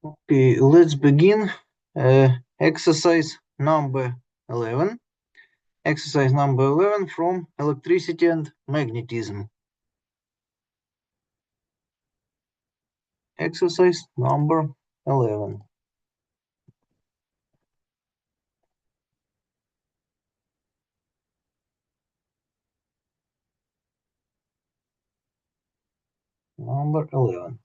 Okay, let's begin. Exercise number 11. Exercise number 11 from electricity and magnetism. Exercise number 11. Number 11.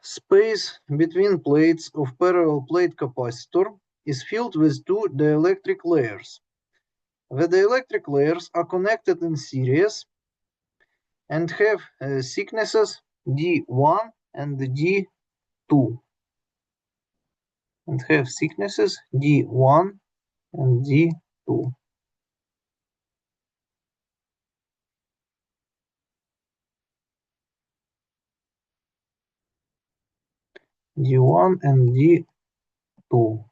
Space between plates of parallel plate capacitor is filled with two dielectric layers. The dielectric layers are connected in series and have thicknesses D1 and D2. And have thicknesses D1 and D2. D1 and D2.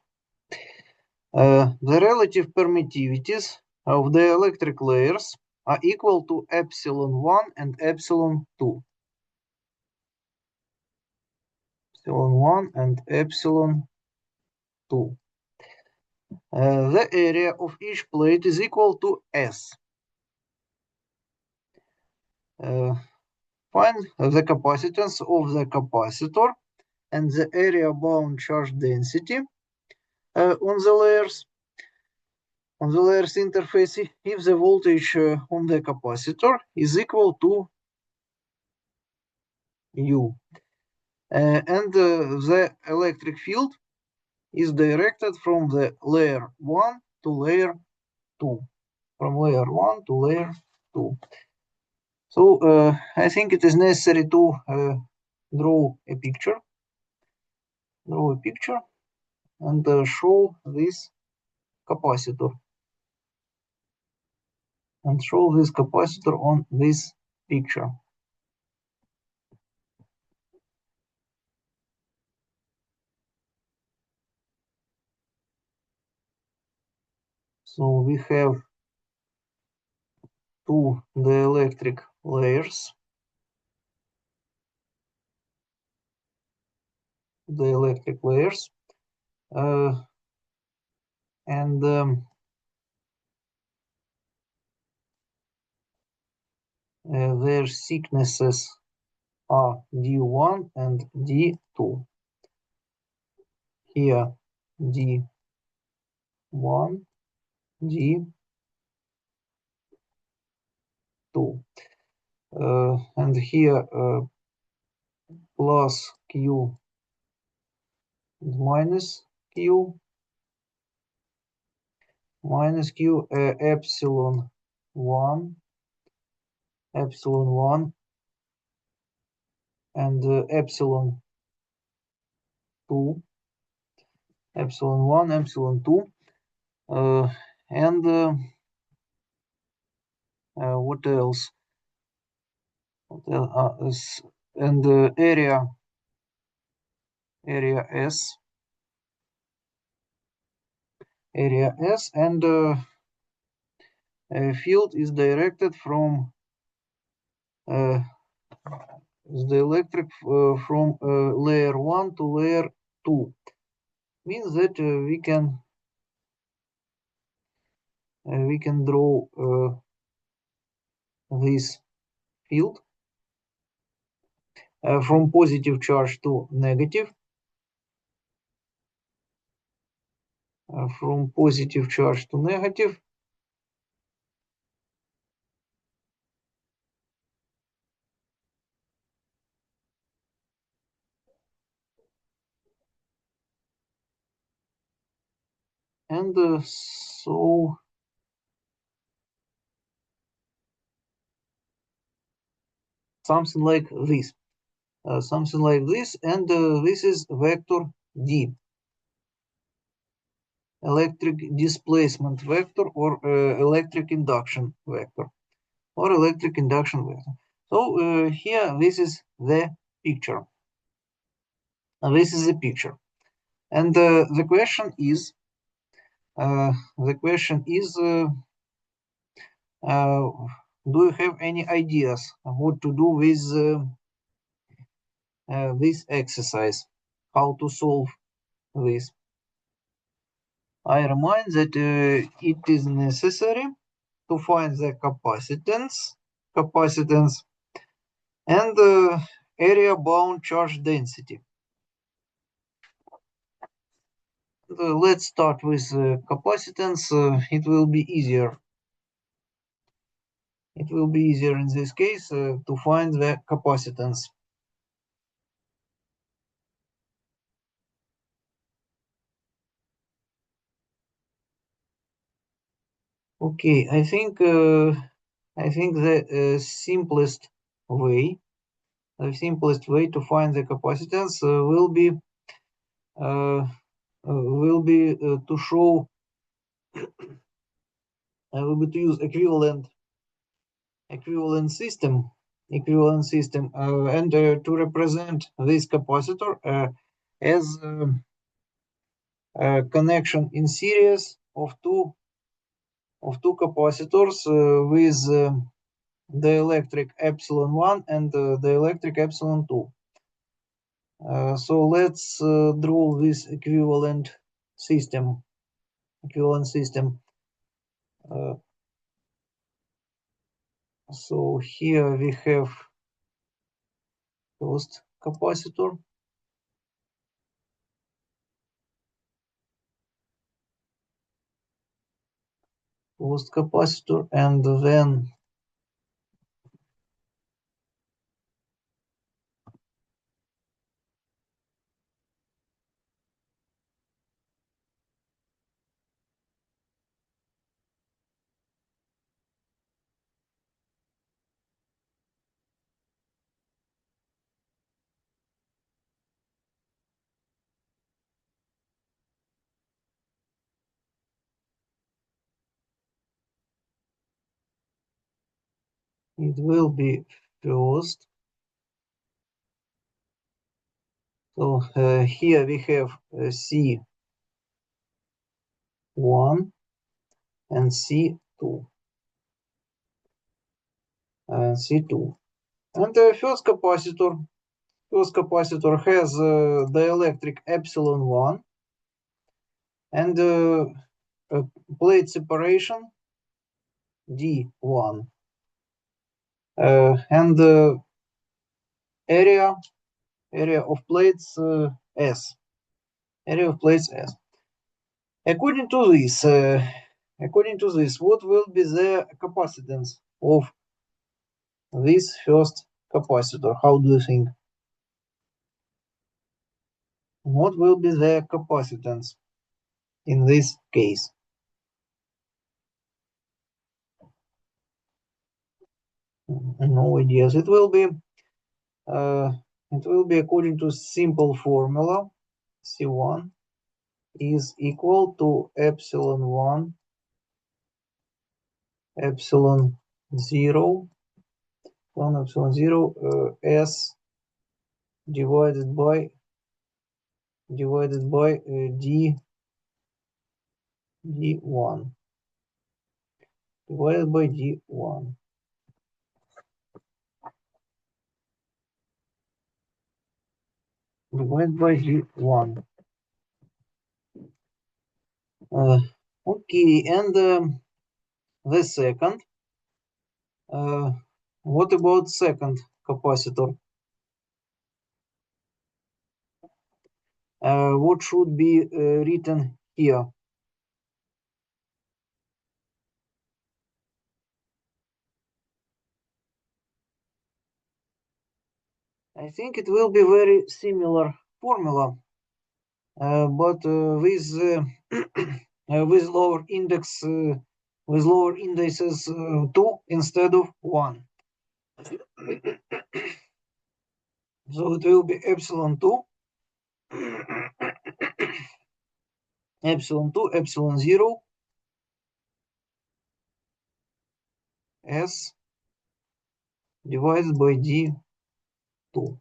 The relative permittivities of the electric layers are equal to epsilon1 and epsilon2. Epsilon1 and epsilon2. The area of each plate is equal to S. Find the capacitance of the capacitor and the area bound charge density on the layers interface if the voltage on the capacitor is equal to U. And the electric field is directed from the layer 1 to layer 2. From layer 1 to layer 2. So I think it is necessary to draw a picture. Draw a picture and show this capacitor. And show this capacitor on this picture. So we have two dielectric layers. Dielectric layers. And their thicknesses are D1 and D2. Here D1, D2. And here plus Q and minus Q. Minus Q epsilon 1 and epsilon 2, epsilon 1, epsilon 2, and what else? And area S, and field is directed from the electric from layer 1 to layer 2. Means that we can draw this field from positive charge to negative, from positive charge to negative, and so something like this. And this is vector D, electric displacement vector, or electric induction vector, So here, this is the picture. And the question is, do you have any ideas what to do with this exercise, how to solve this. I remind that it is necessary to find the capacitance and area bound charge density. Let's start with capacitance. It will be easier. It will be easier in this case to find the capacitance. Okay, I think the simplest way to find the capacitance will be to show will be to use equivalent system and to represent this capacitor as a connection in series of two capacitors with the electric epsilon 1 and the electric epsilon 2. So let's draw this equivalent system. So here we have first capacitor. And then it will be first. So here we have C1 and C2. C2. And the first capacitor has the electric epsilon 1 and plate separation D1 and the area of plates S. According to this, what will be the capacitance of this first capacitor? How do you think? What will be the capacitance in this case? No ideas. It will be according to simple formula. C1 is equal to epsilon 1 epsilon 0 S divided by D1 divided by D1. Divided by D1. Okay, and the second. What about second capacitor? What should be written here? I think it will be very similar formula, but with with lower index with lower indices 2 instead of 1. So it will be epsilon 2 epsilon 0 S divided by D2.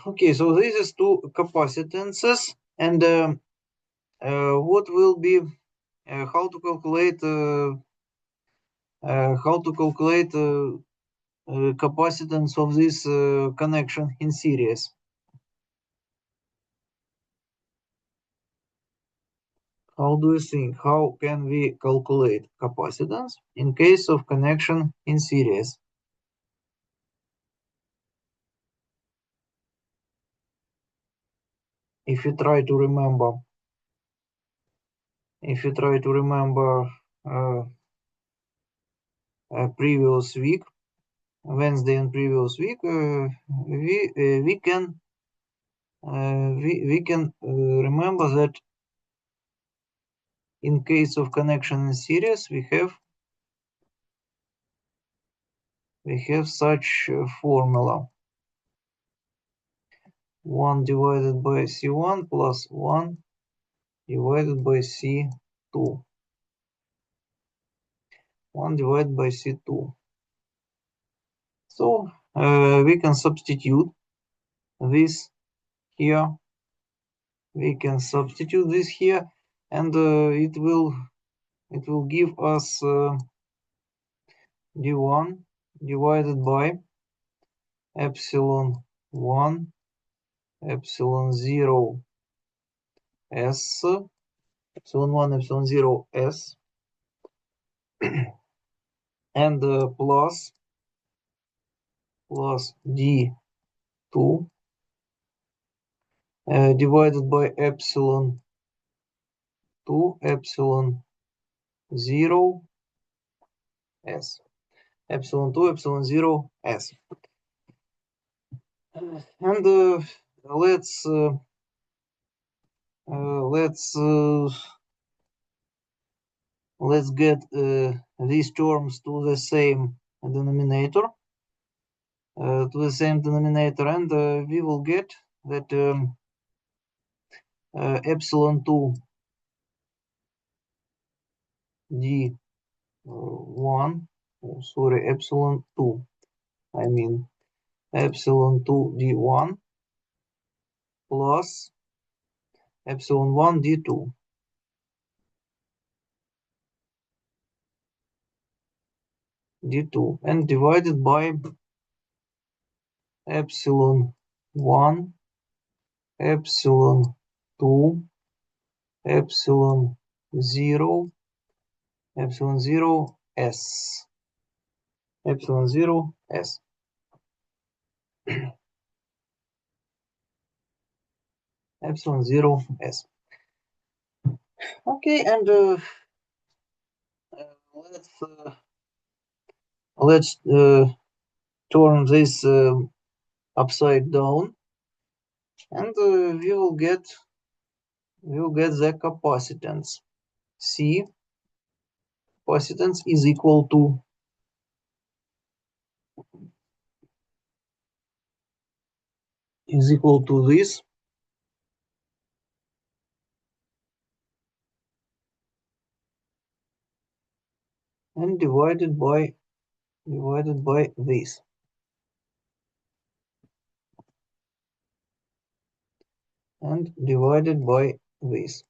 Okay, so this is two capacitances, and what will be how to calculate capacitance of this connection in series? How do you think? How can we calculate capacitance in case of connection in series? If you try to remember, previous week, Wednesday and previous week, we can remember that in case of connection in series, we have such formula: 1 divided by C1 plus 1 divided by C2. 1 divided by C2. So we can substitute this here. And it will give us d1 divided by epsilon 1 epsilon 0 s, epsilon 1 epsilon 0 s, and plus d2 divided by epsilon 2 epsilon 0 s, epsilon 2 epsilon 0 s. And let's get these terms to the same denominator, and we will get that epsilon 2 d1, epsilon 2, epsilon 2 d1 plus epsilon 1 d2. And divided by epsilon 1 epsilon 2 epsilon 0 epsilon 0 s, epsilon 0 s. Epsilon 0 s. Okay, and let's turn this upside down, and we will get the capacitance. C capacitance is equal to this, and divided by this. And divided by this.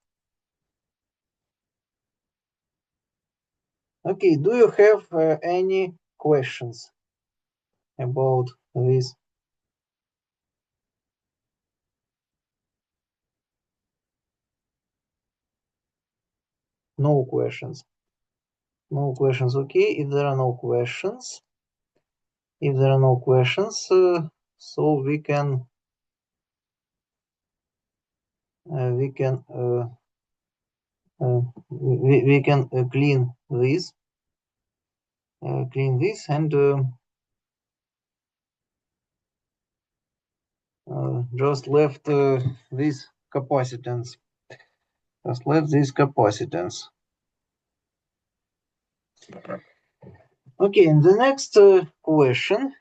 Okay, do you have any questions about this? No questions. No questions. Okay, if there are no questions, so we can clean this, and just left this capacitance. Okay, and the next question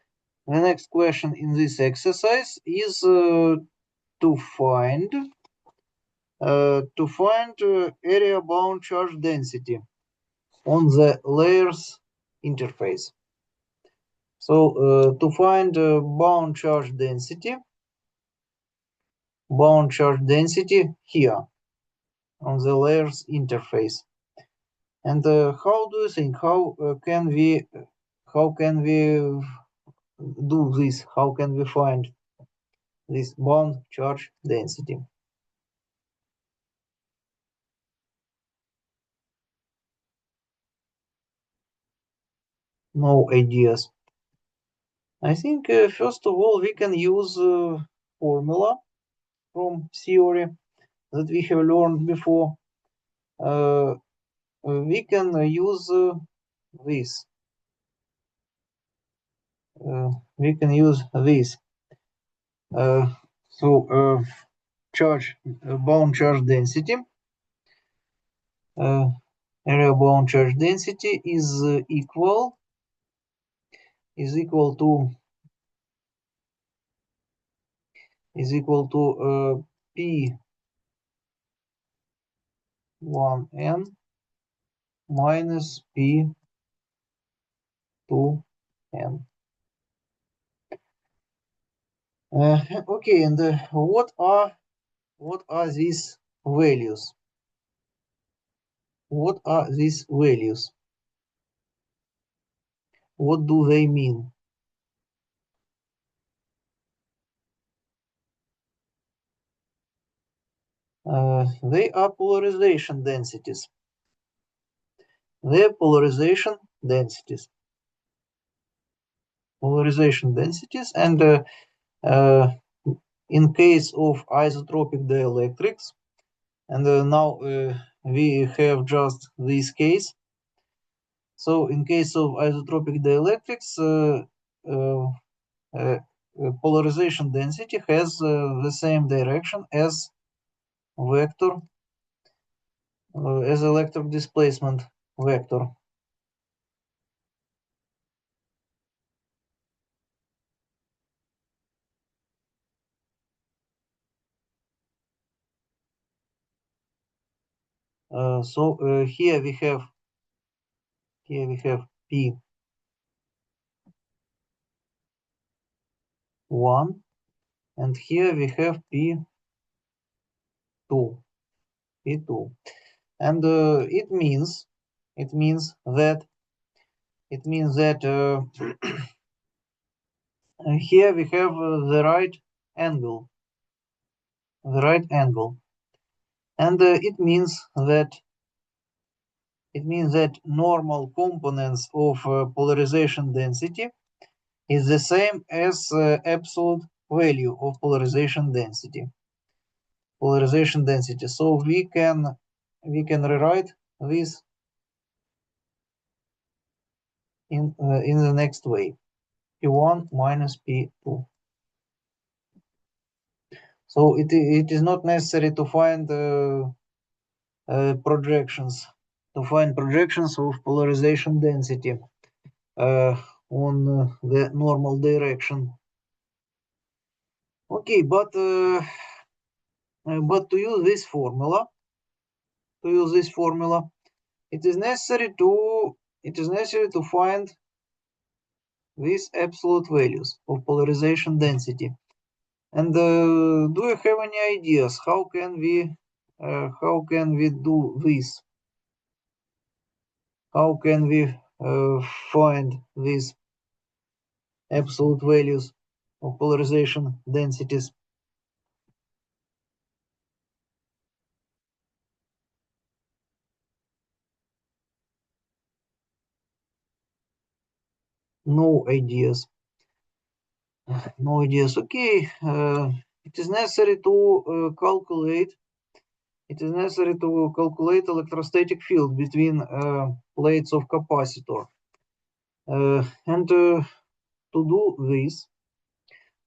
in this exercise is to find area bound charge density on the layers interface. So to find bound charge density here on the layers interface. And how do you think? How can we do this? How can we find this bound charge density? No ideas. I think first of all we can use formula from theory that we have learned before. We can use this. We can use this. So charge bound charge density. Area bound charge density is equal to P1n minus P2n. Okay, and what are these values? What are these values? What do they mean? They are polarization densities. They're polarization densities. Polarization densities, and in case of isotropic dielectrics, and now we have just this case. So in case of isotropic dielectrics, polarization density has the same direction as vector, as electric displacement vector. So here we have P1, and here we have P2, and it means that here we have the right angle, and it means that normal components of polarization density is the same as absolute value of polarization density. So we can rewrite this in the next way: P1 minus P2. So it is not necessary to find projections of polarization density on the normal direction. Okay, but to use this formula, it is necessary to find these absolute values of polarization density. And do you have any ideas how can we do this? How can we find these absolute values of polarization densities? No ideas. No ideas. Okay, it is necessary to calculate. Electrostatic field between plates of capacitor, and to do this,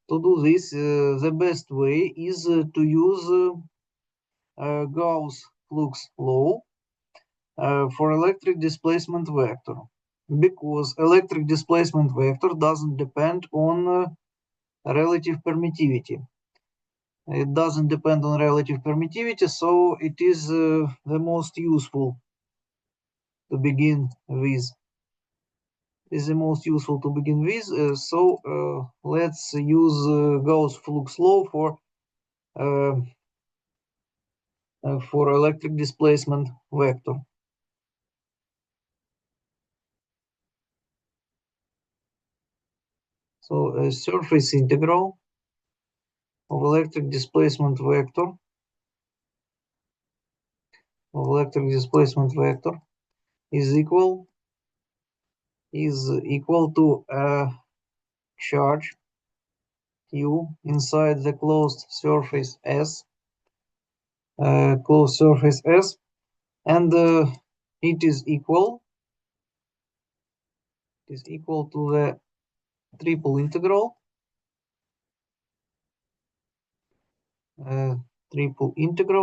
the best way is to use Gauss flux law for electric displacement vector, because electric displacement vector doesn't depend on relative permittivity. It doesn't depend on relative permittivity, so it is the most useful to begin with. So let's use Gauss flux law for electric displacement vector. So a surface integral of electric displacement vector is equal to a charge Q inside the closed surface S, and it is equal to the triple integral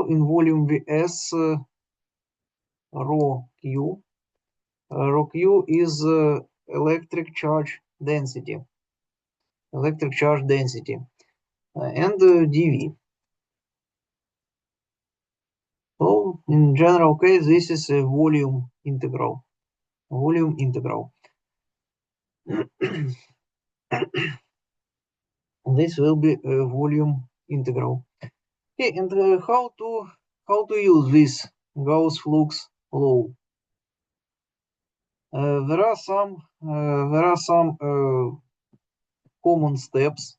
in volume Vs rho Q. Rho Q is electric charge density, and dV. So in general case, this is a volume integral. This will be a volume integral. Okay, and how to use this Gauss flux law? There are some common steps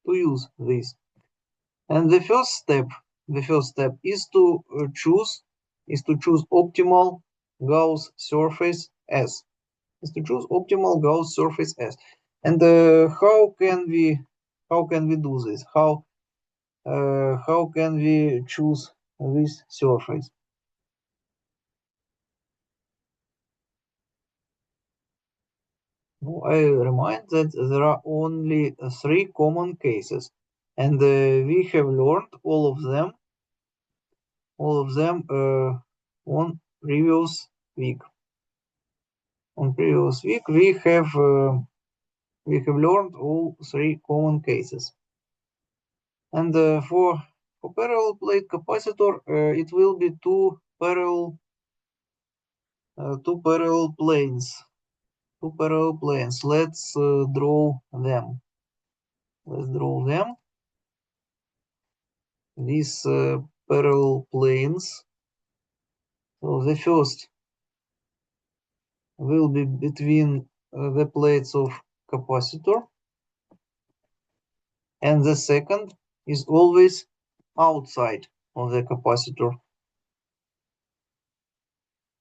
to use this. And the first step is to choose optimal Gauss surface S. And how can we do this? How can we choose this surface? I remind that there are only 3 common cases, and we have learned all of them on previous week. We have learned all 3 common cases. And for parallel plate capacitor, it will be two parallel planes. Let's draw them. These parallel planes. So the first will be between the plates of capacitor, and the second is always outside of the capacitor.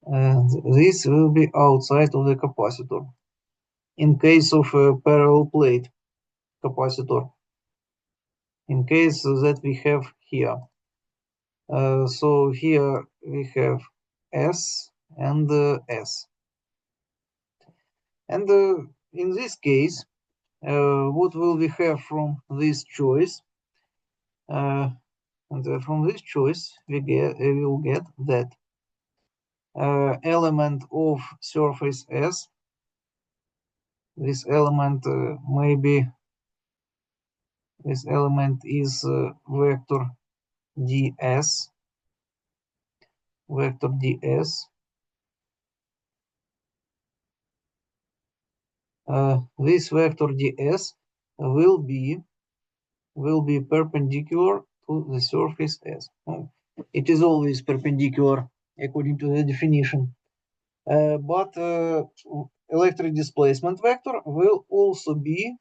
And this will be outside of the capacitor in case of a parallel plate capacitor, in case that we have here. So here we have S and S. And in this case, what will we have from this choice? And from this choice, we will get that element of surface S. This element is vector ds. This vector ds will be perpendicular to the surface S. It is always perpendicular according to the definition. But electric displacement vector will also be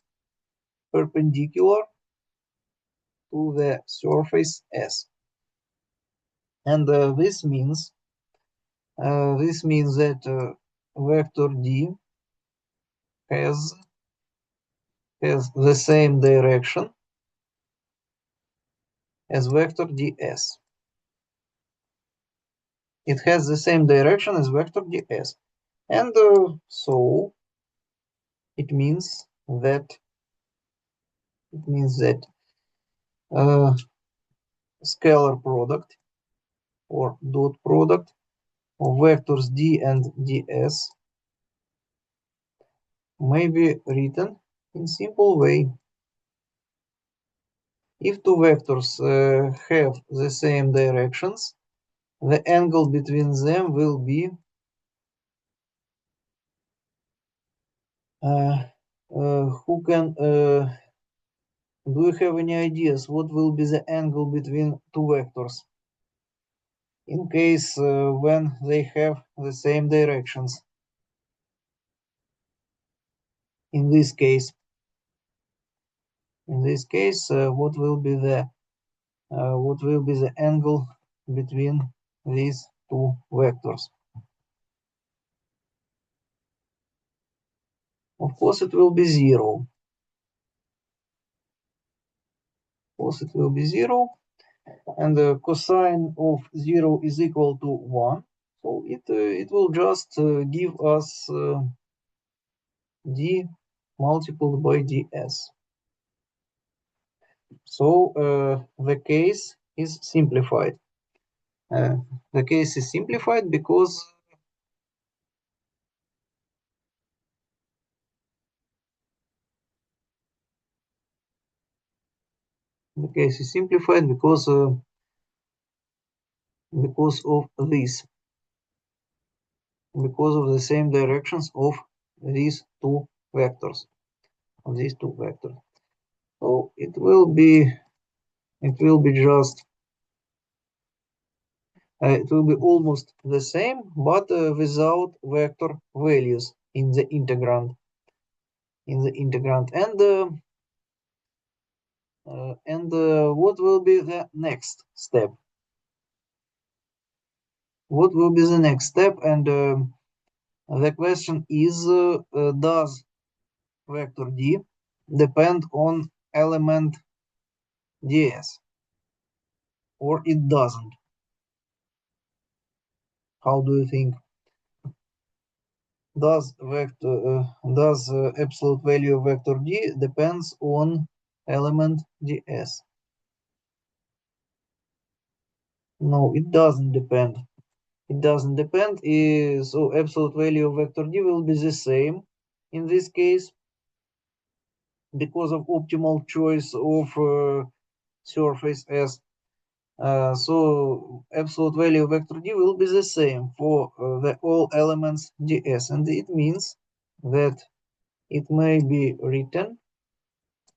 perpendicular to the surface S. And this means that vector D has the same direction as vector ds. It has the same direction as vector ds. And so it means that scalar product or dot product of vectors d and ds may be written in simple way. If two vectors have the same directions, the angle between them will be do you have any ideas what will be the angle between two vectors in case when they have the same directions? In this case, In this case, what will be the angle between these two vectors? Of course, it will be 0. Of course, it will be 0, and the cosine of 0 is equal to 1. So it will just give us d multiplied by ds. So the case is simplified. The case is simplified because of this, because of the same directions of these two vectors. So it will be just it will be almost the same, but without vector values in the integrand. And what will be the next step? What will be the next step? And the question is, does vector d depend on element ds, or it doesn't? How do you think? Does absolute value of vector d depends on element ds? No, it doesn't depend. It doesn't depend. So absolute value of vector d will be the same in this case because of optimal choice of surface S. So absolute value of vector d will be the same for the all elements ds, and it means that it may be written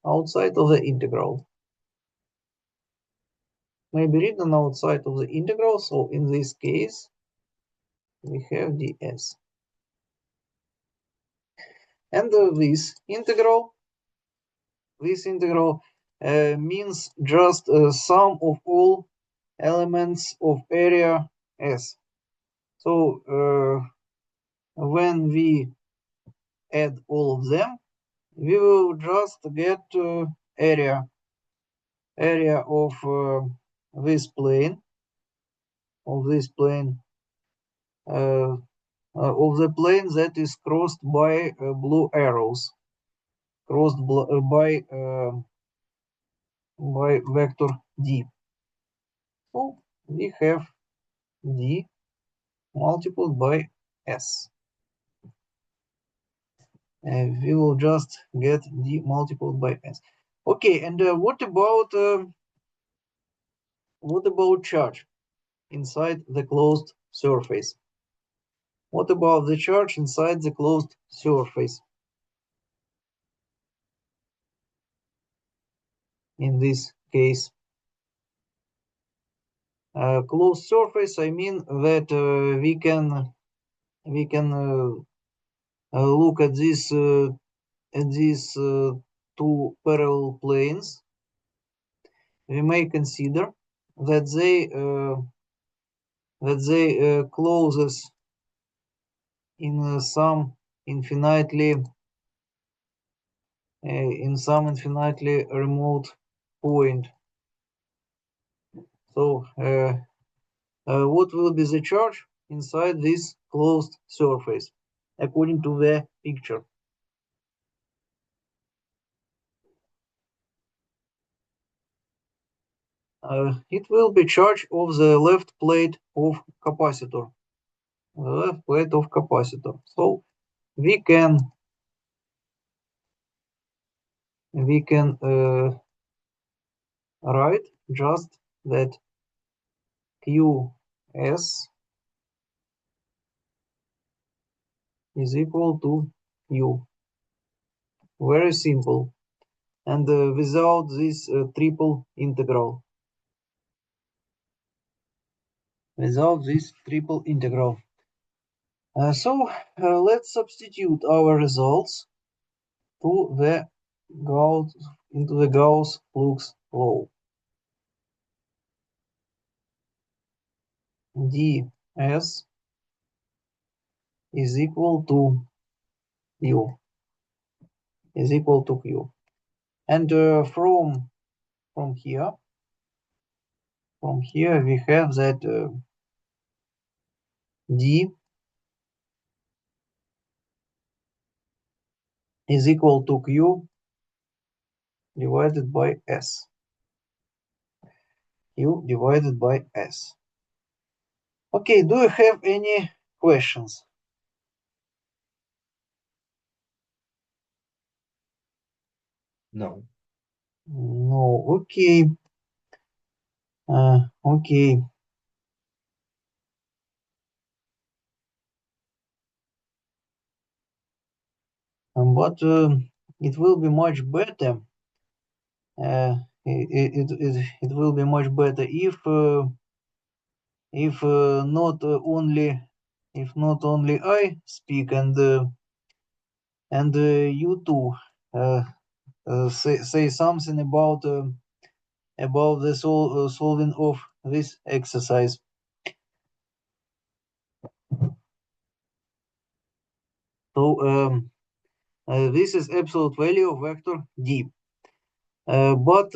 outside of the integral. So in this case we have ds. And this integral means just sum of all elements of area S. So when we add all of them, we will just get area of this plane, of the plane that is crossed by blue arrows, by vector d. So we have d multiplied by s. We will just get d multiplied by s. Okay, and what about charge inside the closed surface? What about the charge inside the closed surface? In this case, closed surface, I mean that we can look at these two parallel planes. We may consider that they closes in some infinitely remote point. So what will be the charge inside this closed surface according to the picture? It will be charge of the left plate of capacitor. So we can write just that Qs is equal to Q. Very simple, and without this triple integral. So let's substitute our results to the Gauss into the Gauss flux law. ds is equal to q, and from here we have that d is equal to q divided by s. Q divided by s. Okay, do you have any questions? No. No, okay. Okay. But it will be much better. It will be much better if not only I speak and you too say something about the solving of this exercise. So this is absolute value of vector d. But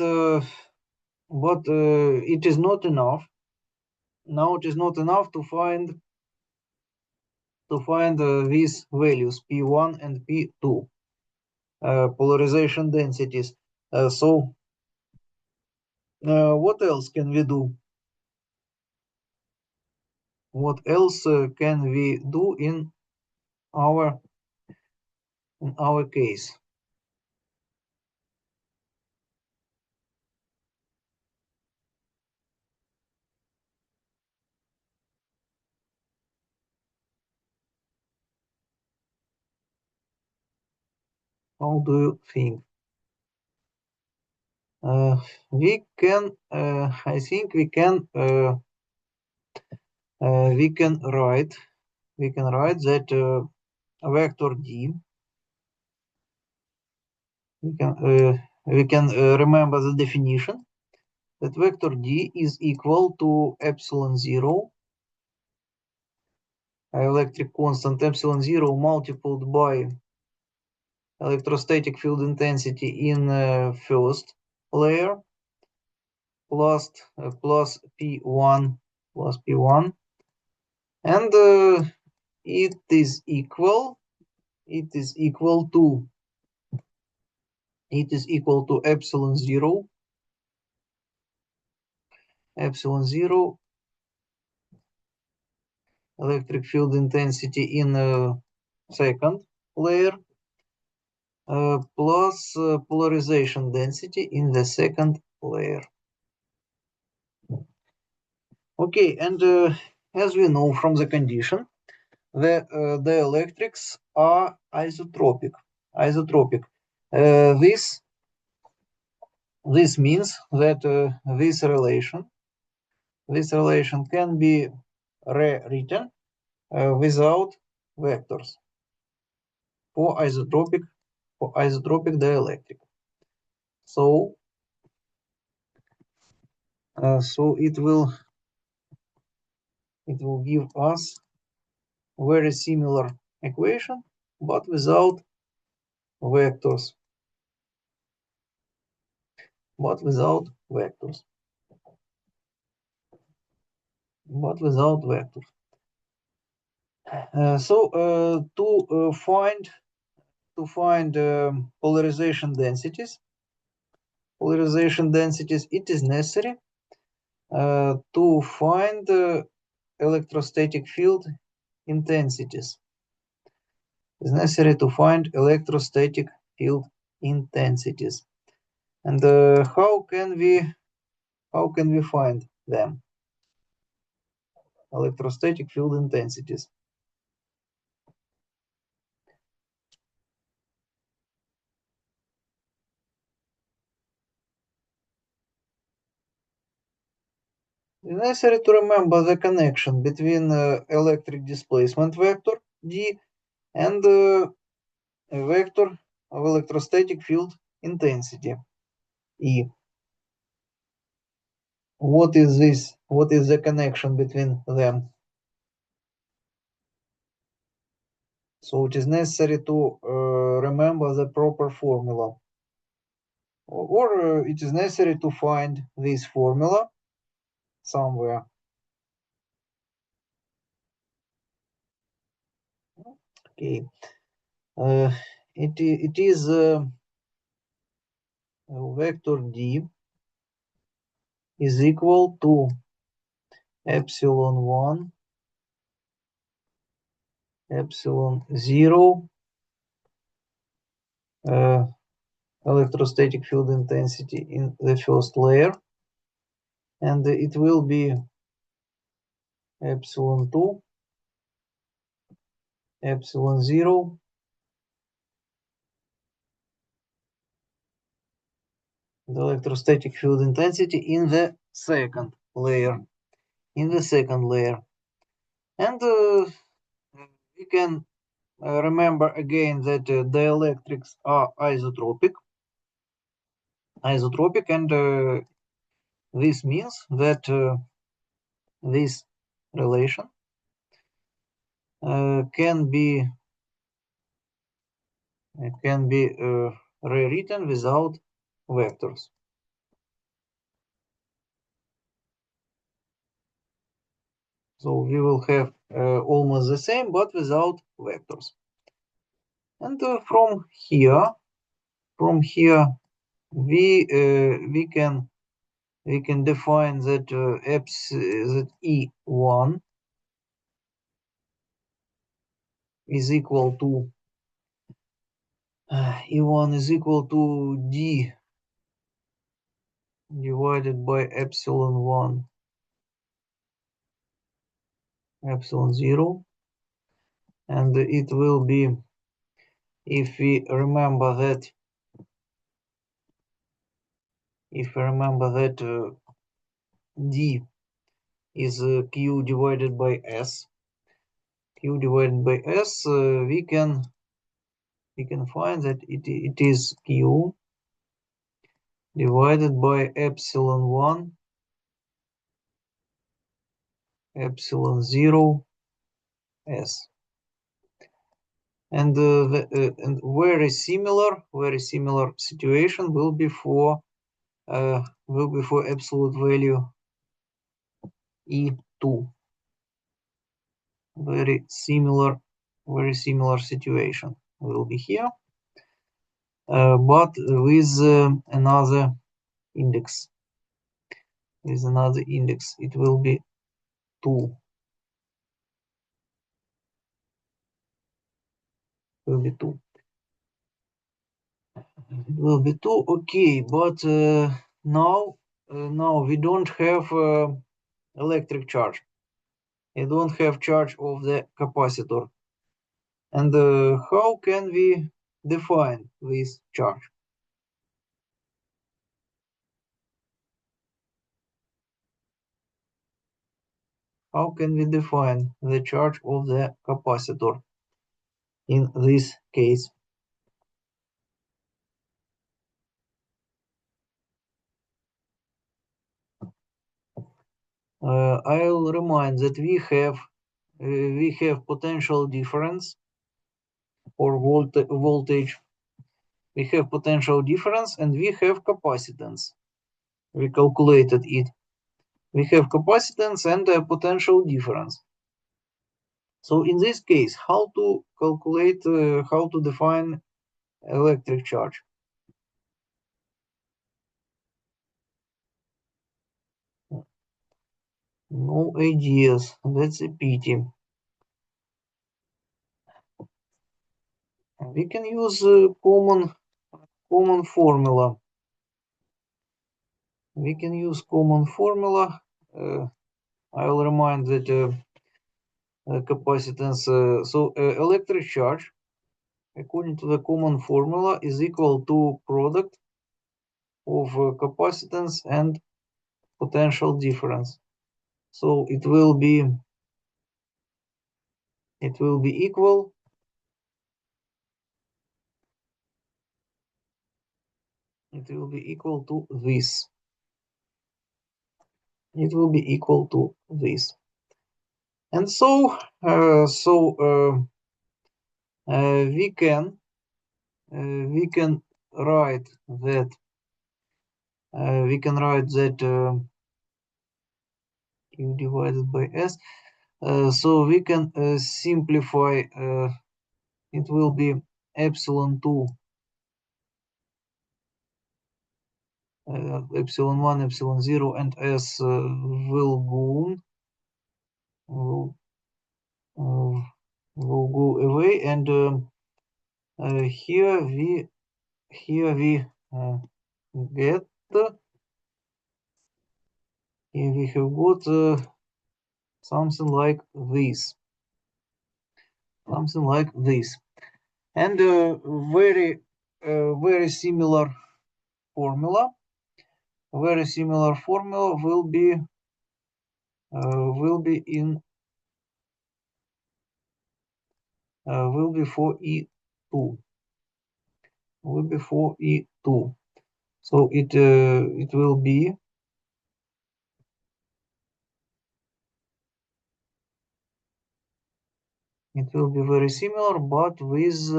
it is not enough. Now it is not enough to find these values p1 and p2 polarization densities. So what else can we do? What else can we do in our case? How do you think? We can. I think we can. We can write. That vector d. We can remember the definition that vector d is equal to epsilon zero, electric constant epsilon zero multiplied by electrostatic field intensity in first layer plus p1 and it is equal to epsilon zero electric field intensity in second layer plus polarization density in the second layer. Okay, and as we know from the condition, the electrics are isotropic. This means that this relation can be rewritten without vectors for isotropic dielectric. So it will give us very similar equation, but without vectors. So to find polarization densities, it is necessary to find electrostatic field intensities. It's necessary to find electrostatic field intensities. And how can we find them? Electrostatic field intensities. It's necessary to remember the connection between electric displacement vector d and a vector of electrostatic field intensity. E. What is this? What is the connection between them? So it is necessary to remember the proper formula. Or it is necessary to find this formula somewhere. Okay. It is vector D is equal to epsilon 1, epsilon 0, electrostatic field intensity in the first layer, and it will be epsilon 2, epsilon 0, the electrostatic field intensity in the second layer. And we can remember again that dielectrics are isotropic, and this means that this relation can be rewritten without vectors. So we will have almost the same, but without vectors. And from here, we can define that that E1 is equal to D divided by epsilon 1, epsilon 0, and it will be, if we remember that D is Q divided by S. We can find that it is Q divided by epsilon 1, epsilon 0, S. And and very similar situation will be for absolute value E2. Very similar situation will be here, but with another index. It will be 2. It will be 2. Okay, but now we don't have electric charge. We don't have charge of the capacitor. And how can we define this charge? How can we define the charge of the capacitor in this case? I'll remind that we have potential difference or voltage. We have potential difference and we have capacitance. We calculated it. We have capacitance and a potential difference. So in this case, how to calculate, how to define electric charge? No ideas. That's a pity. We can use common formula. We can use common formula. I will remind that capacitance. So electric charge, according to the common formula, is equal to product of capacitance and potential difference. So it will be equal it will be equal to this. It will be equal to this. And so, we can write that Q divided by S. So we can simplify. It will be epsilon 2, epsilon 1, epsilon 0, and S will go away, and here we get here we have got something like this, and very similar formula. Very similar formula will be for E2. Will be for E2. So it will be very similar, but with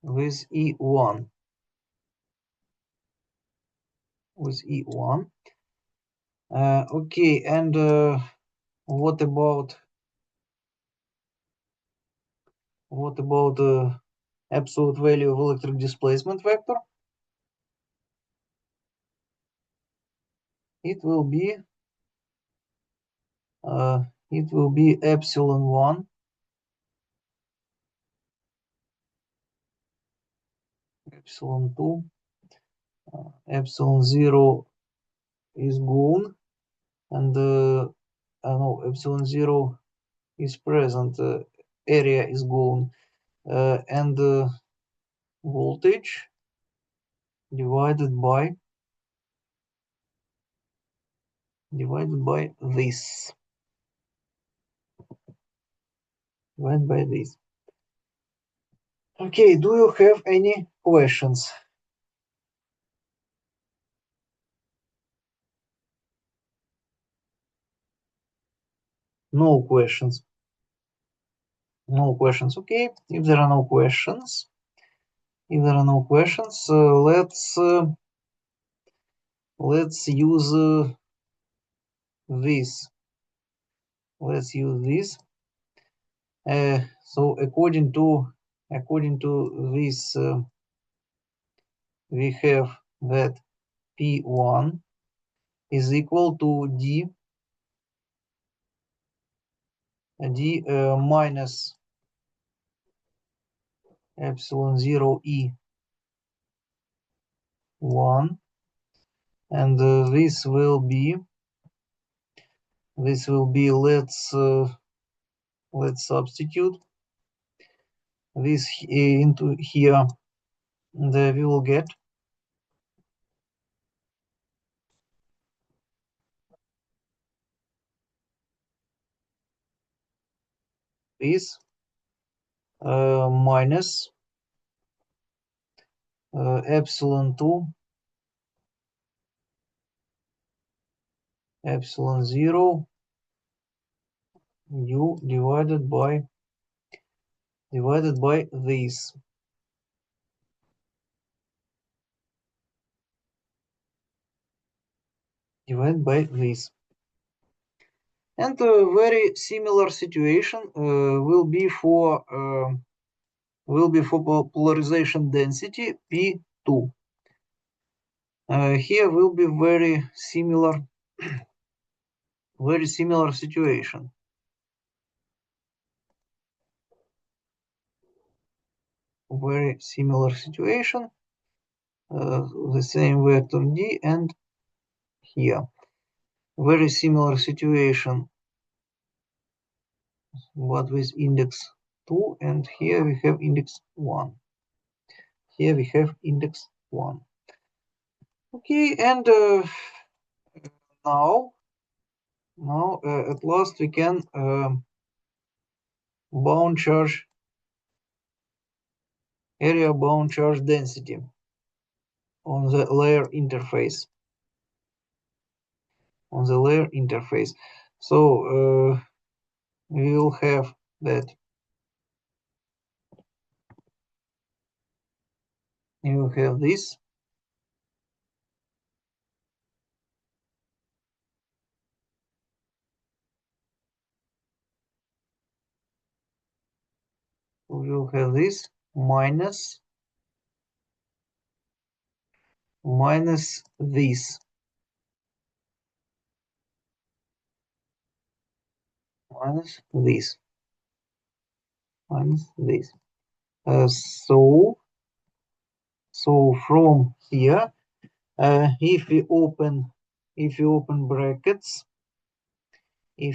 E1. With E1. Okay, and what about absolute value of electric displacement vector? It will be epsilon 1, epsilon 2, epsilon 0 is gone, and no, epsilon 0 is present, area is gone, and voltage divided by this. Divided by this. Okay, do you have any questions? No questions. No questions. Okay, if there are no questions, let's use this. Let's use this. So according to this, we have that P1 is equal to D minus epsilon 0 E1, and this will be let's substitute this into here, and we will get this minus epsilon 2 epsilon 0 u divided by this. Divided by this. And a very similar situation will be for polarization density P2. Here will be very similar situation. Very similar situation. The same vector D, and here very similar situation, but with index 2, and here we have index 1. Here we have index 1. Okay, and now at last we can bound charge area, bound charge density. on the layer interface. On the layer interface. So we will have that. You will have this. We will have this minus this. Minus this. Minus this. So from here, if you open brackets, and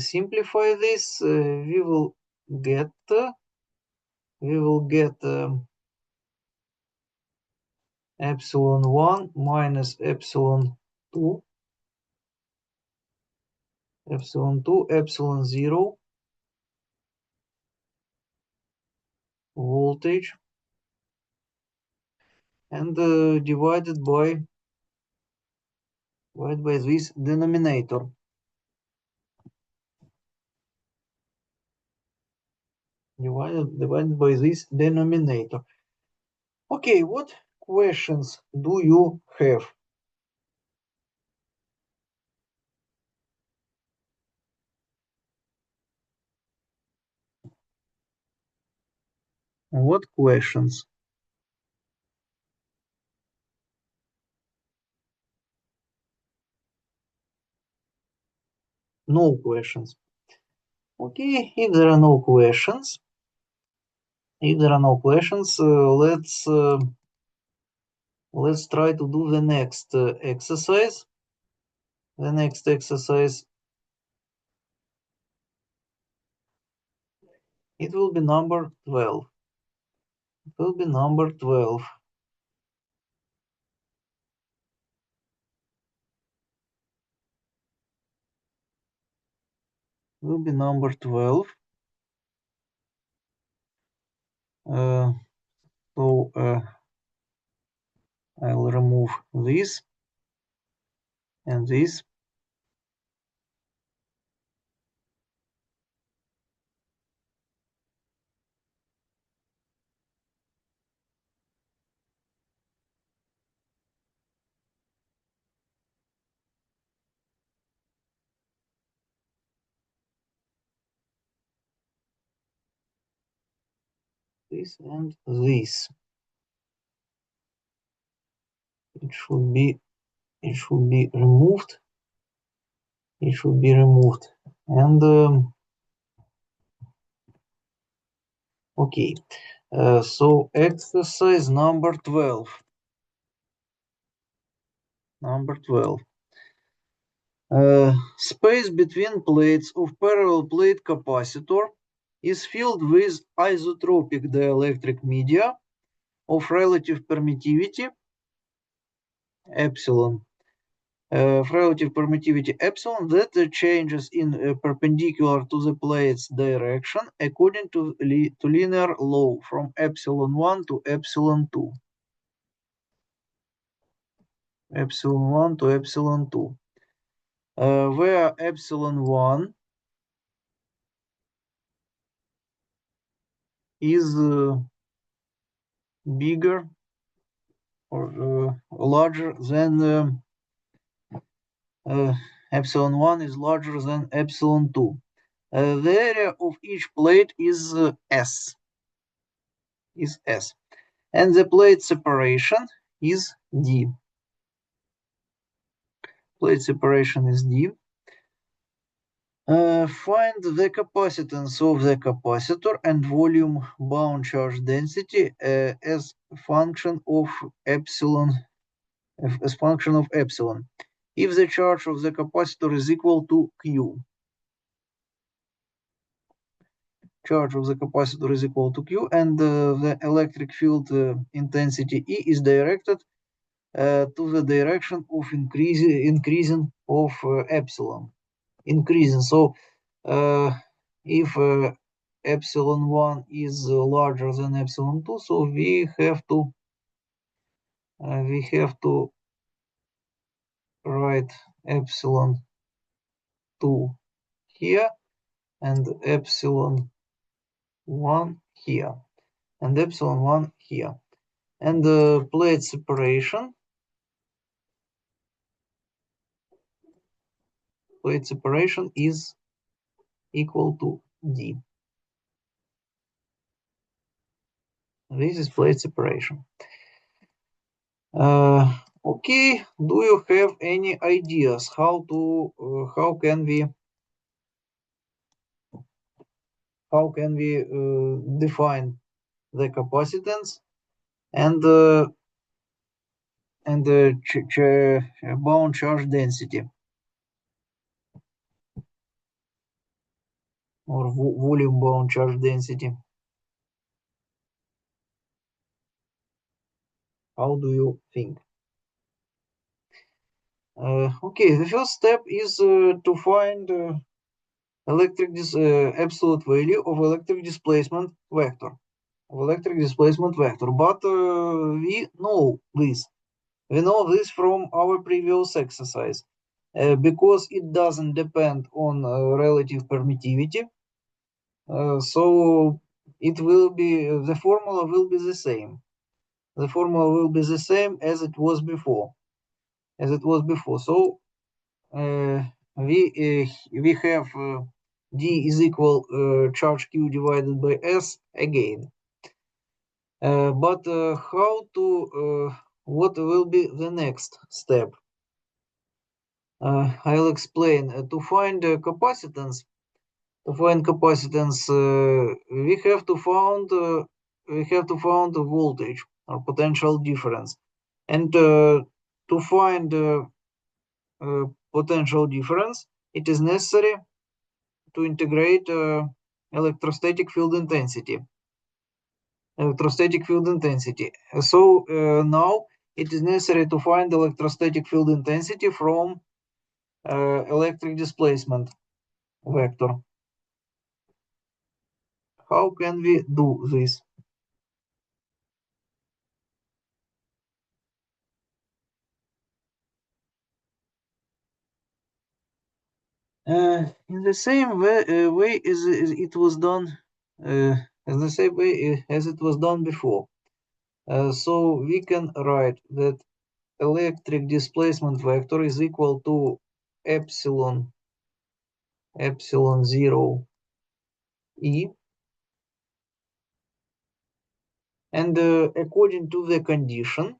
simplify this, we will get epsilon 1 minus epsilon 2, epsilon 0 voltage, and divided by this denominator. Divided by this denominator. Okay, what questions do you have? What questions? No questions. Okay, if there are no questions, let's try to do the next exercise. The next exercise, it will be number 12. It will be number 12. Will be number 12. So I'll remove this and this. This and this. It should be removed. It should be removed. And okay. So exercise number 12. Number 12. Space between plates of parallel plate capacitor is filled with isotropic dielectric media of relative permittivity epsilon. Relative permittivity epsilon that changes in perpendicular to the plate's direction according to linear law from epsilon 1 to epsilon 2. Epsilon 1 to epsilon 2. Where epsilon 1 is bigger or larger than epsilon 1 is larger than epsilon 2. The area of each plate is S. And the plate separation is D. Plate separation is D. Find the capacitance of the capacitor and volume bound charge density as function of epsilon. If the charge of the capacitor is equal to Q. Charge of the capacitor is equal to Q, and the electric field intensity E is directed to the direction of increasing of epsilon. Increasing. So if epsilon 1 is larger than epsilon 2, so we have to we have to write epsilon 2 here and epsilon 1 here and epsilon 1 here. And the plate separation is equal to D. This is plate separation. Okay, do you have any ideas how can we define the capacitance and the bound charge density or volume bound charge density? How do you think? Okay, the first step is to find absolute value of electric displacement vector. But we know this. We know this from our previous exercise because it doesn't depend on relative permittivity. So it will be the formula will be the same. The formula will be the same as it was before. So we have D is equal charge Q divided by S again. But what will be the next step? I'll explain. To find capacitance, we have to find the voltage or potential difference, and to find potential difference, it is necessary to integrate electrostatic field intensity. So now it is necessary to find electrostatic field intensity from electric displacement vector. How can we do this? In the same way as it was done, as it was done before. So we can write that electric displacement vector is equal to epsilon 0 E, and according to the condition,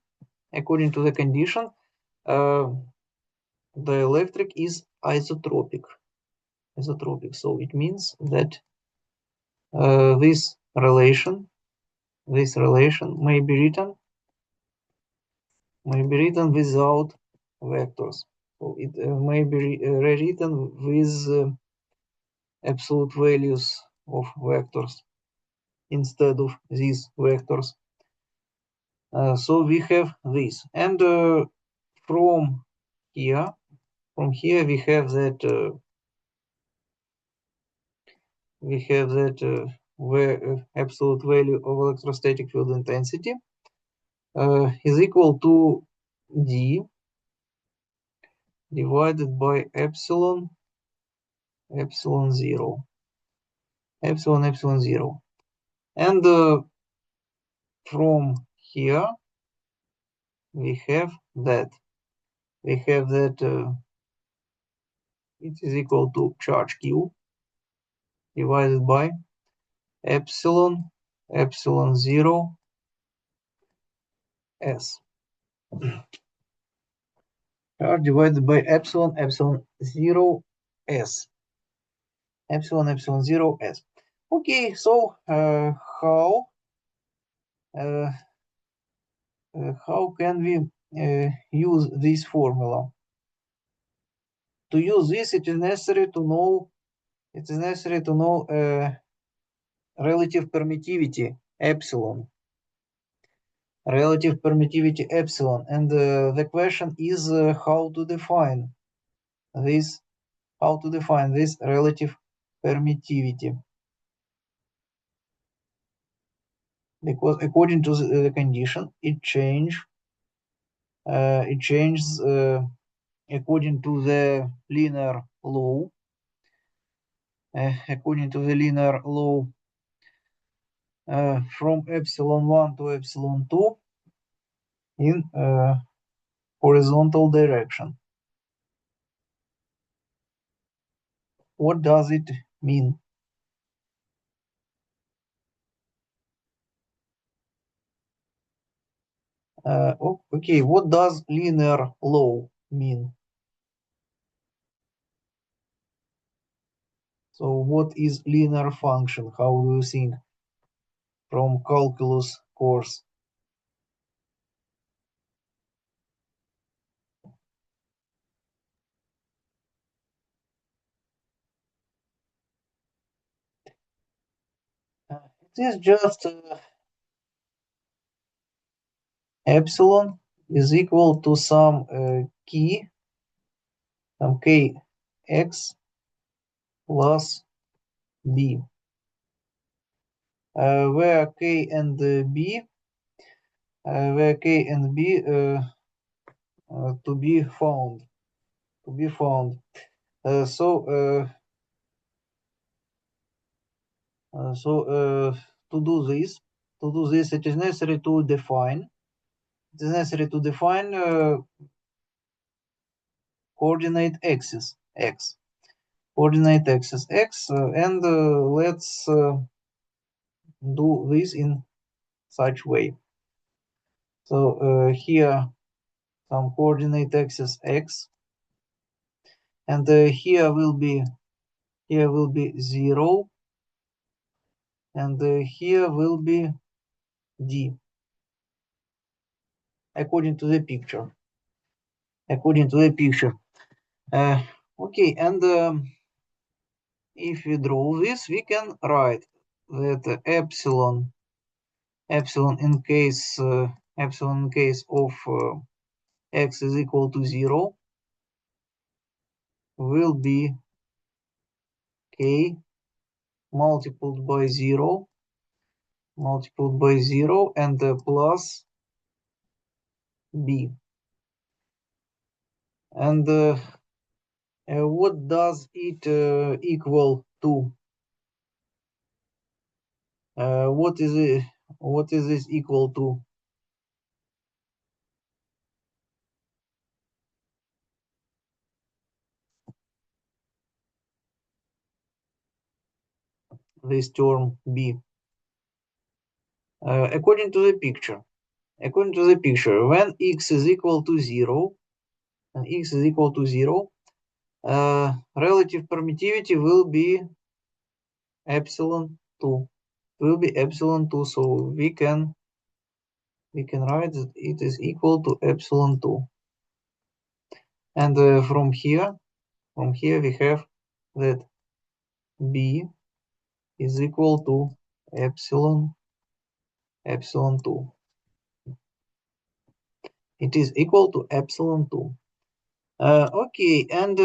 the electric is isotropic. So it means that this relation may be written without vectors. So it may be rewritten with absolute values of vectors instead of these vectors. So we have this, and from here we have that absolute value of electrostatic field intensity is equal to D divided by epsilon 0. And from here we have that it is equal to charge Q divided by epsilon 0 S. Charge divided by epsilon 0 S. Epsilon 0 S. Okay, so how can we use this formula? To use this, it is necessary to know relative permittivity epsilon. And the question is how to define this relative permittivity, because according to the condition it change it changes according to the linear law. According to the linear law, from epsilon 1 to epsilon 2 in horizontal direction. What does it mean? Okay, what does linear law mean? So what is linear function? How do you think from calculus course? It is just epsilon is equal to some key, some k x plus b, where k and b, where k and b to be found, to do this, it is necessary to define. It is necessary to define coordinate axis x, coordinate axis x, and let's do this in such way. So here some coordinate axis x, and here will be 0, and here will be d, according to the picture. Okay, and if we draw this, we can write that epsilon in case of x is equal to 0 will be k multiplied by 0 and plus b. And what does it equal to? What is this equal to? This term b. According to the picture, when x is equal to 0, relative permittivity will be epsilon 2. So we can write that it is equal to epsilon 2. And from here we have that b is equal to epsilon 2. It is equal to epsilon 2. Okay, and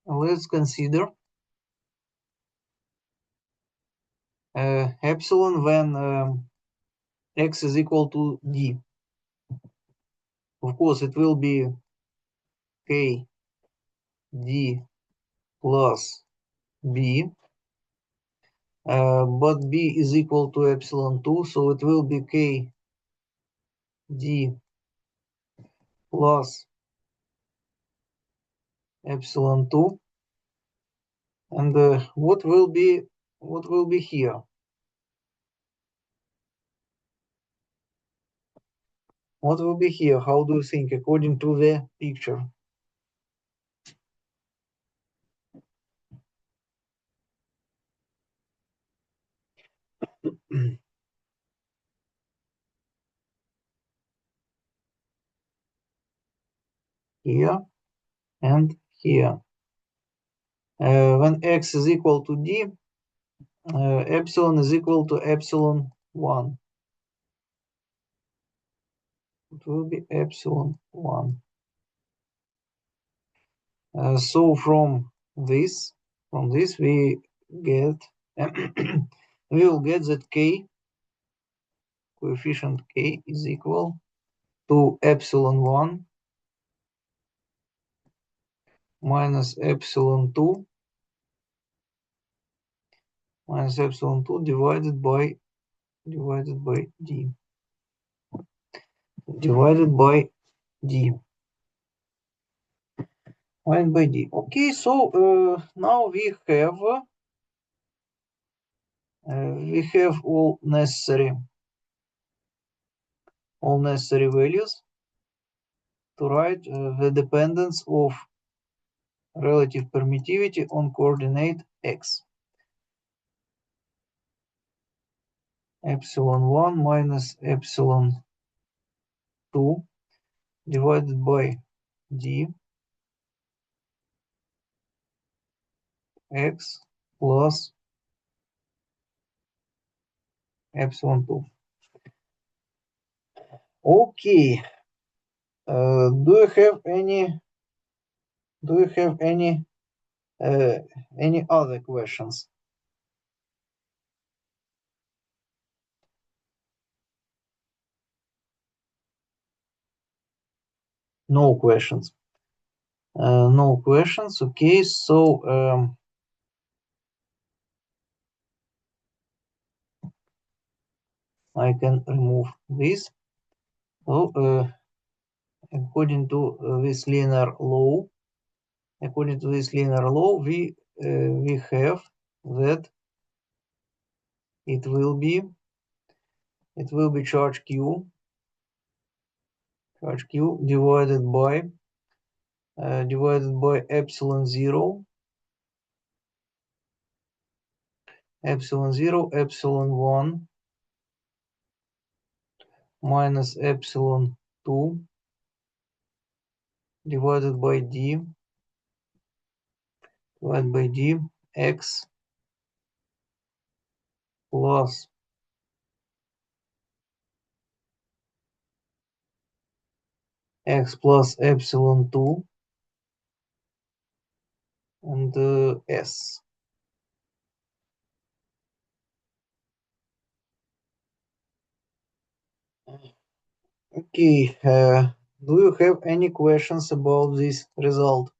let's consider epsilon when x is equal to d. Of course, it will be k d plus b, but b is equal to epsilon 2, so it will be k d plus epsilon 2. And what will be here? What will be here? How do you think, according to the picture? Here and here. When x is equal to d, epsilon is equal to epsilon 1. It will be epsilon 1. So from this we get we will get that k, coefficient k, is equal to epsilon 1 minus epsilon 2 divided by d divided by d. Okay, so now we have all necessary values to write the dependence of relative permittivity on coordinate x. Epsilon 1 minus epsilon 2 divided by d x plus epsilon 2. Okay. Do you have any other questions? No questions. No questions. Okay, so I can remove this. So according to this linear law, we have that it will be charge q divided by epsilon 0, epsilon 1 minus epsilon 2 divided by d x plus epsilon 2 and s. Okay, do you have any questions about this result?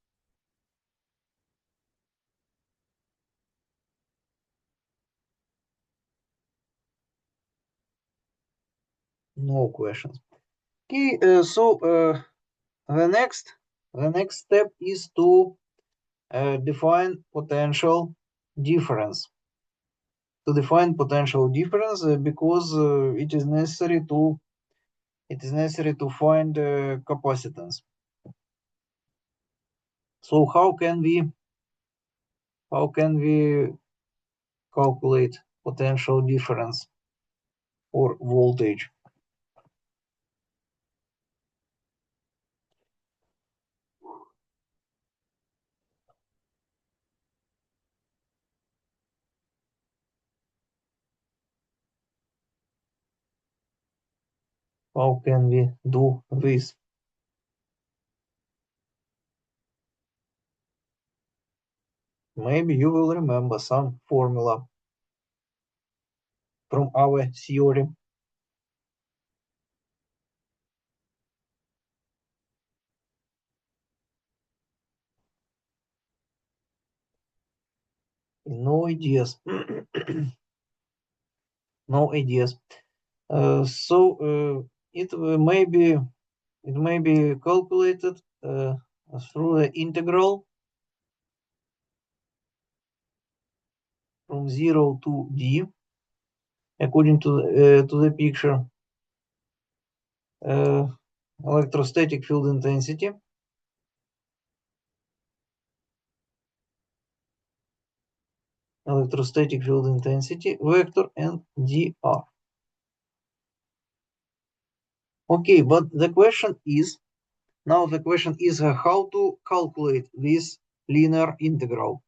No questions. Okay, so the next step is to define potential difference. Because it is necessary to find capacitance. So how can we calculate potential difference or voltage? How can we do this? Maybe you will remember some formula from our theory. No ideas. No ideas. So it may be calculated through the integral from 0 to d, according to the picture. Electrostatic field intensity vector and dr. Okay, but the question is how to calculate this linear integral.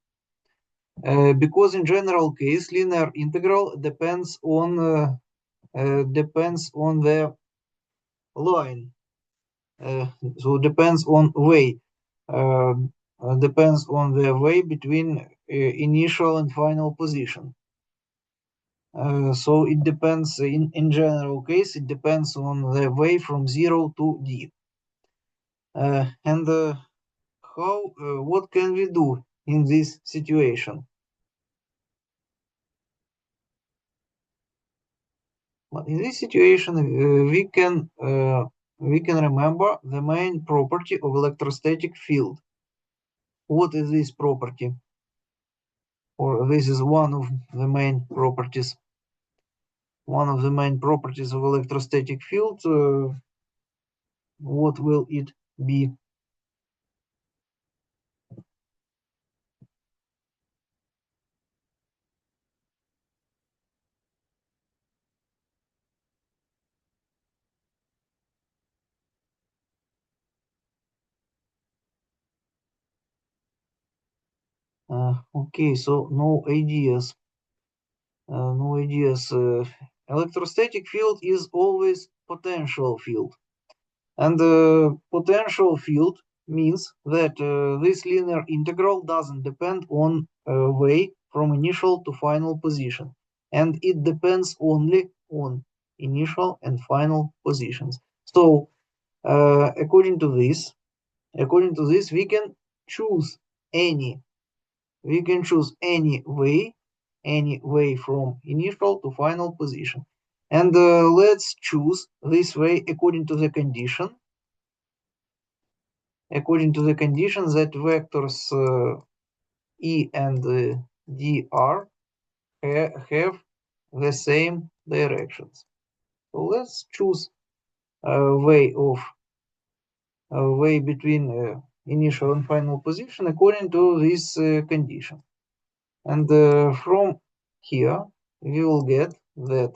Because in general case, linear integral depends on the line. So depends on way. Depends on the way between initial and final position. So it depends, in general case, it depends on the way from 0 to D. And what can we do in this situation? But in this situation, we can remember the main property of electrostatic field. What is this property? Or this is one of the main properties. One of the main properties of electrostatic field. What will it be? Okay, so no ideas. No ideas. Electrostatic field is always potential field. And potential field means that this linear integral doesn't depend on way from initial to final position. And it depends only on initial and final positions. So according to this, we can choose any way from initial to final position. And let's choose this way according to the condition that vectors E and dr have the same directions. So let's choose a way between initial and final position according to this condition. And from here we will get that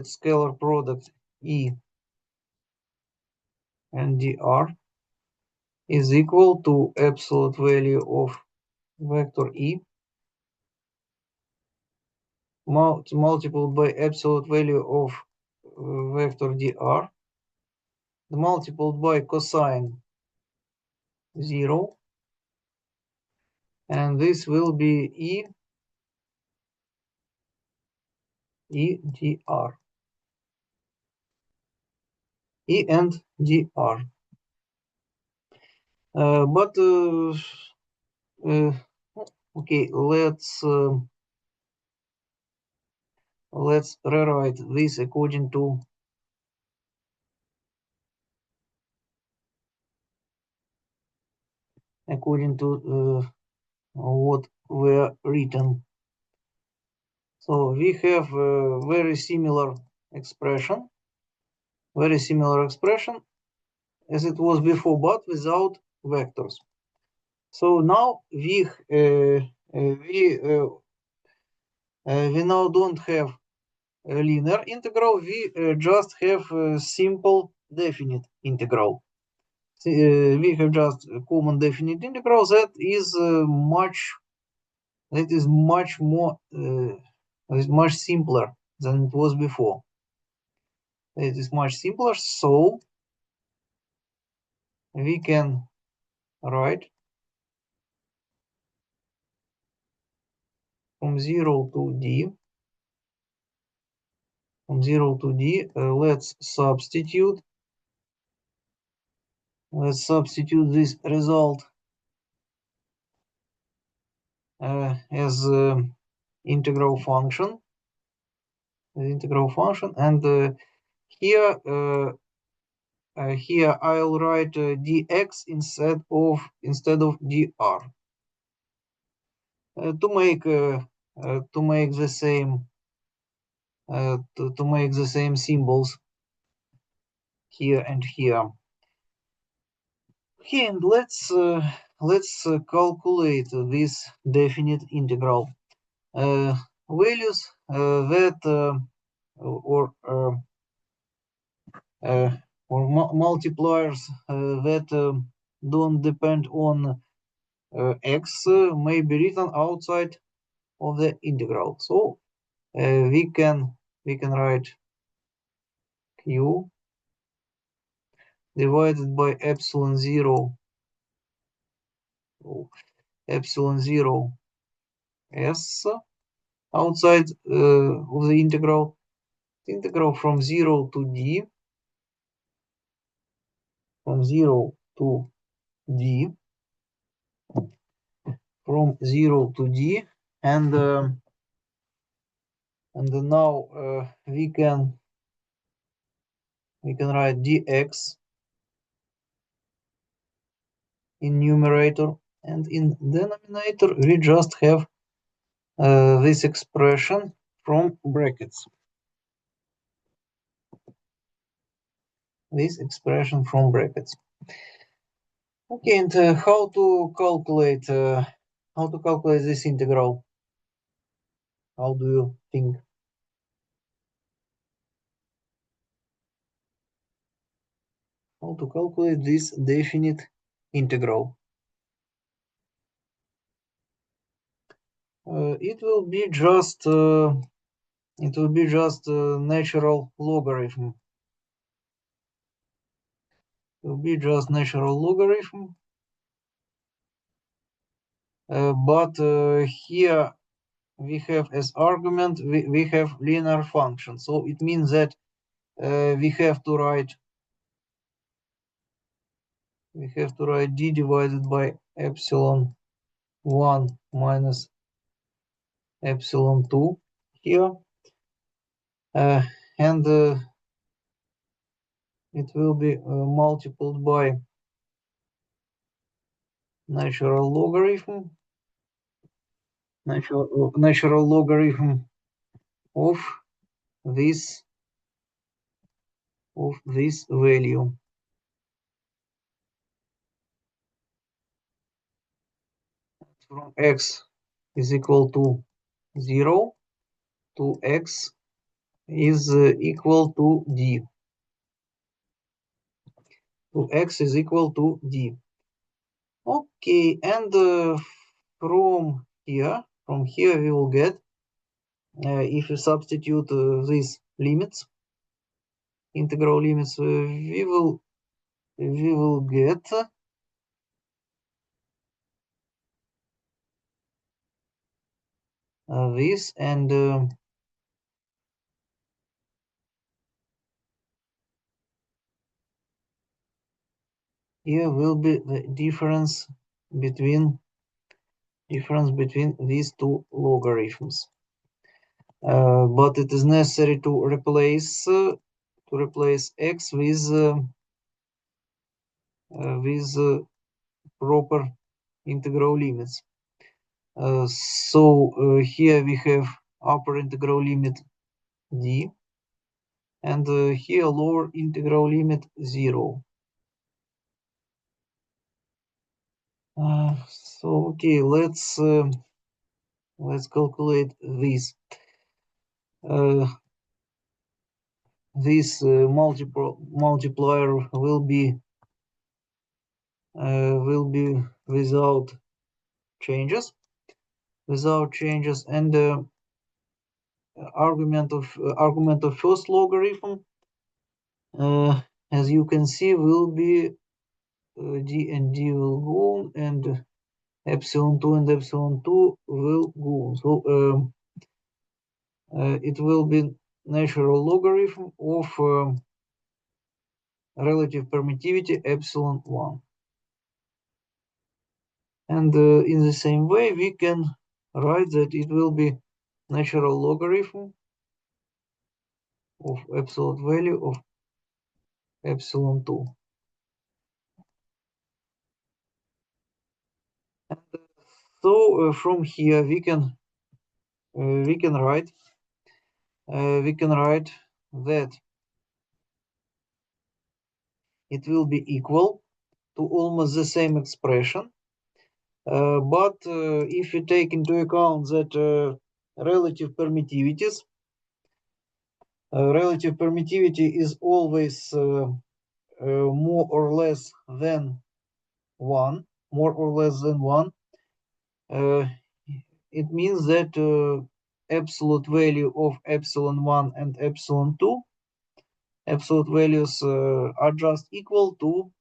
scalar product E and dr is equal to absolute value of vector E multiplied by absolute value of vector dr multiplied by cosine 0, and this will be E dr. E and dr. Okay, let's rewrite this according to what were written. So we have a very similar expression as it was before, but without vectors. So now we now don't have a linear integral. We just have a simple definite integral. We have just a common definite integral that is much simpler than it was before. It is much simpler, so we can write from 0 to D. Let's substitute this result as integral function, and here I'll write dx instead of dr to make the same symbols here and here. Okay, and let's calculate this definite integral. Values that multipliers that don't depend on x may be written outside of the integral. So we can write q divided by epsilon 0 s outside of the integral. Integral from 0 to d, from 0 to d, from 0 to d, and now we can write dx in numerator, and in denominator we just have this expression from brackets. This expression from brackets. Okay, and how to calculate this integral? How do you think? How to calculate this definite integral? It will be just natural logarithm. It will be just natural logarithm. But here we have as argument we have linear function, so it means that we have to write d divided by epsilon 1 minus epsilon 2 here, and it will be multiplied by natural logarithm of this value. From x is equal to 0 to x is equal to d. To x is equal to d. Okay, and from here we will get, if you substitute these limits, integral limits, we will get this, and here will be the difference between these two logarithms. But it is necessary to replace x with proper integral limits. So here we have upper integral limit d, and here lower integral limit 0. So okay, let's calculate this. This multiplier will be without changes, and argument of first logarithm, as you can see, will be d and d will go, and epsilon 2 and epsilon 2 will go. So it will be natural logarithm of relative permittivity epsilon 1. And in the same way, we can write that it will be natural logarithm of absolute value of epsilon 2. And so from here we can write that it will be equal to almost the same expression, but if you take into account that relative permittivity is always more or less than 1, it means that absolute value of epsilon 1 and epsilon 2, absolute values are just equal to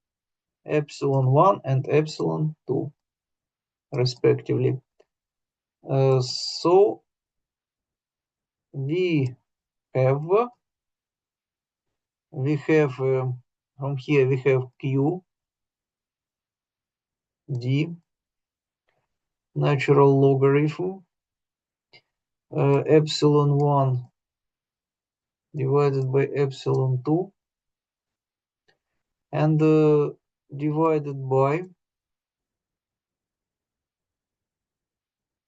epsilon 1 and epsilon 2, respectively. So we have from here we have Q D natural logarithm epsilon 1 divided by epsilon 2 and divided by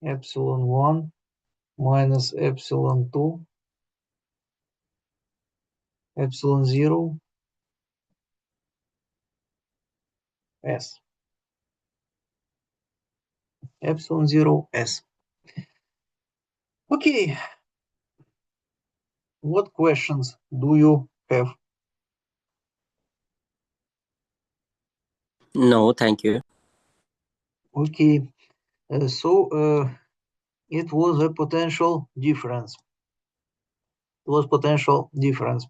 epsilon 1 minus epsilon 2 epsilon 0 s epsilon 0 s. Okay, what questions do you have? No, thank you. Okay, so it was a potential difference. It was potential difference.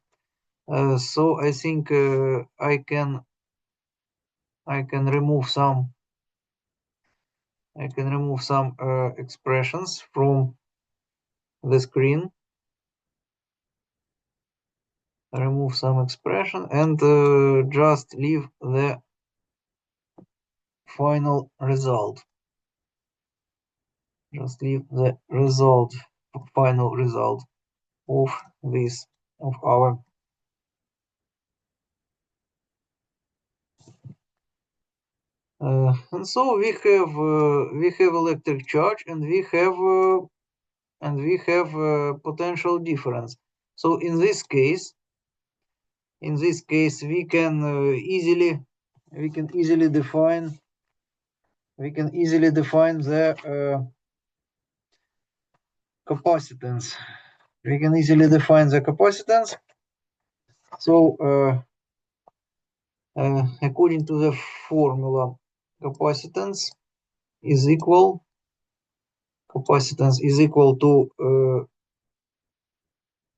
So I think I can remove some expressions from the screen. Remove some expression and just leave the final result. Just leave the final result of this, of our and so we have electric charge and we have potential difference. So in this case we can easily define the capacitance. We can easily define the capacitance. So according to the formula, capacitance is equal to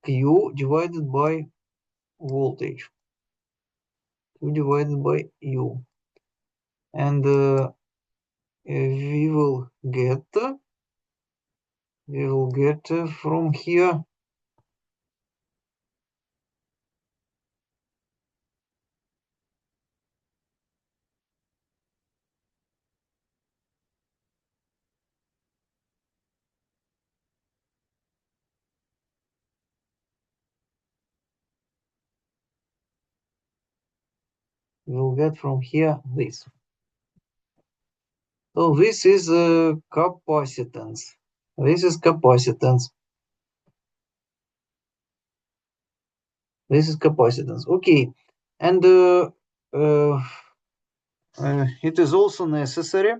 Q divided by voltage. Q divided by U, and we will get from here this. So this is capacitance. This is capacitance. Okay, and it is also necessary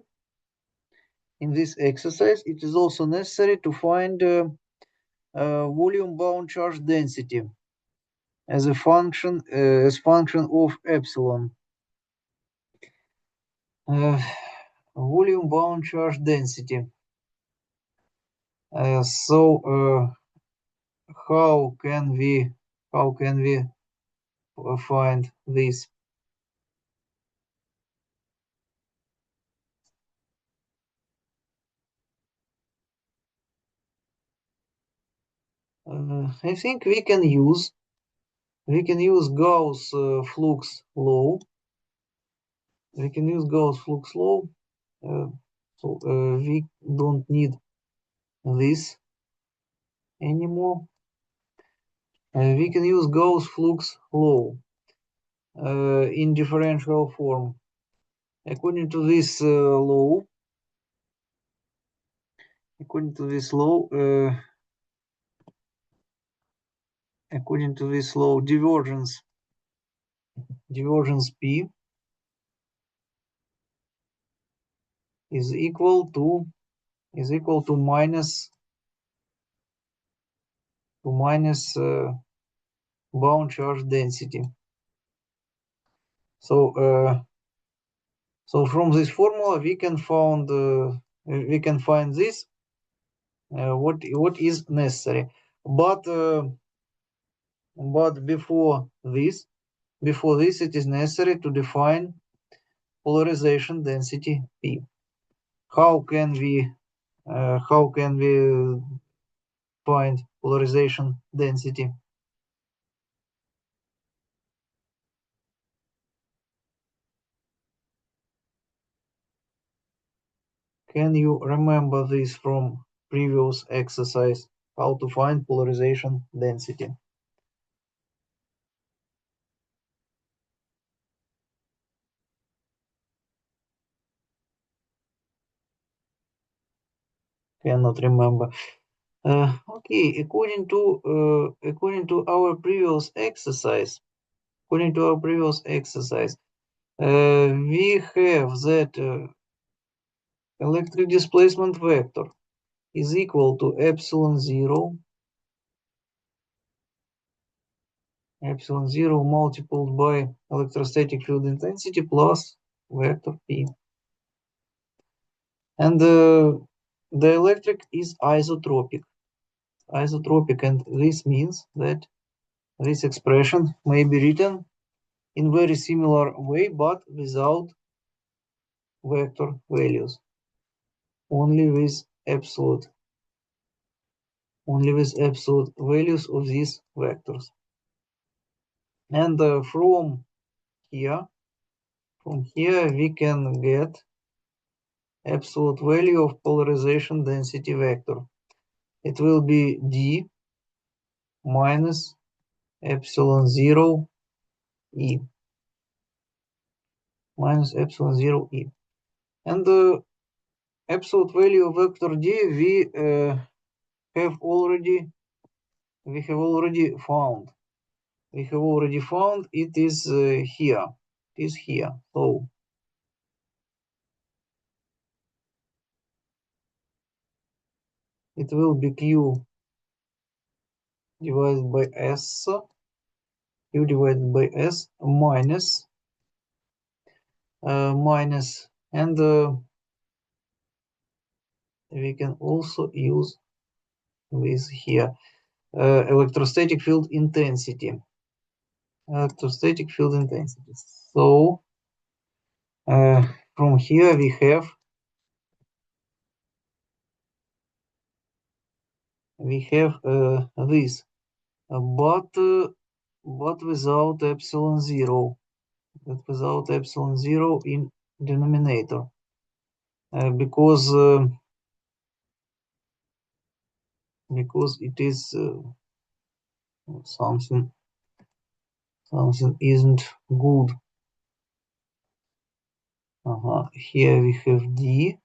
in this exercise. It is also necessary to find volume bound charge density as a function of epsilon. Volume bound charge density. So how can we find this? I think we can use Gauss flux law. So we don't need this anymore. We can use Gauss flux law in differential form. According to this law, divergence P is equal to minus bound charge density. So so from this formula we can find this what is necessary, but before this it is necessary to define polarization density P. How can we how can we find polarization density? Can you remember this from previous exercise? How to find polarization density? Cannot remember. Okay, according to our previous exercise, we have that electric displacement vector is equal to epsilon zero multiplied by electrostatic field intensity plus vector P. And the electric is isotropic. And this means that this expression may be written in very similar way, but without vector values, only with absolute values of these vectors. And from here we can get absolute value of polarization density vector. It will be d minus epsilon 0 e minus epsilon 0 e. And the absolute value of vector d we have already found. It is here. So it will be q divided by s minus and we can also use this here electrostatic field intensity. So from here we have this, but without epsilon zero. In denominator, because it is something isn't good. Here we have d.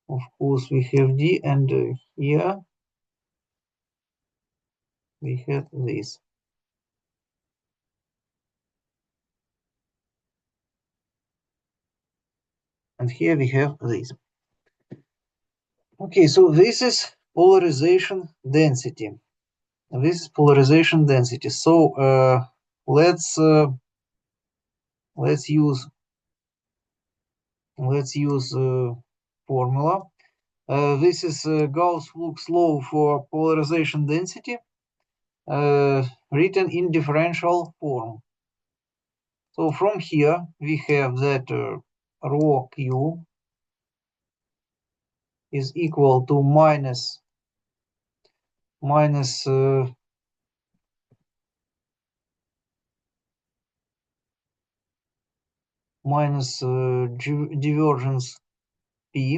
Of course, we have d, and here we have this. And here we have this. Okay, so this is polarization density. So let's use formula. This is Gauss-Flux law for polarization density, written in differential form. So from here we have that rho q is equal to minus divergence p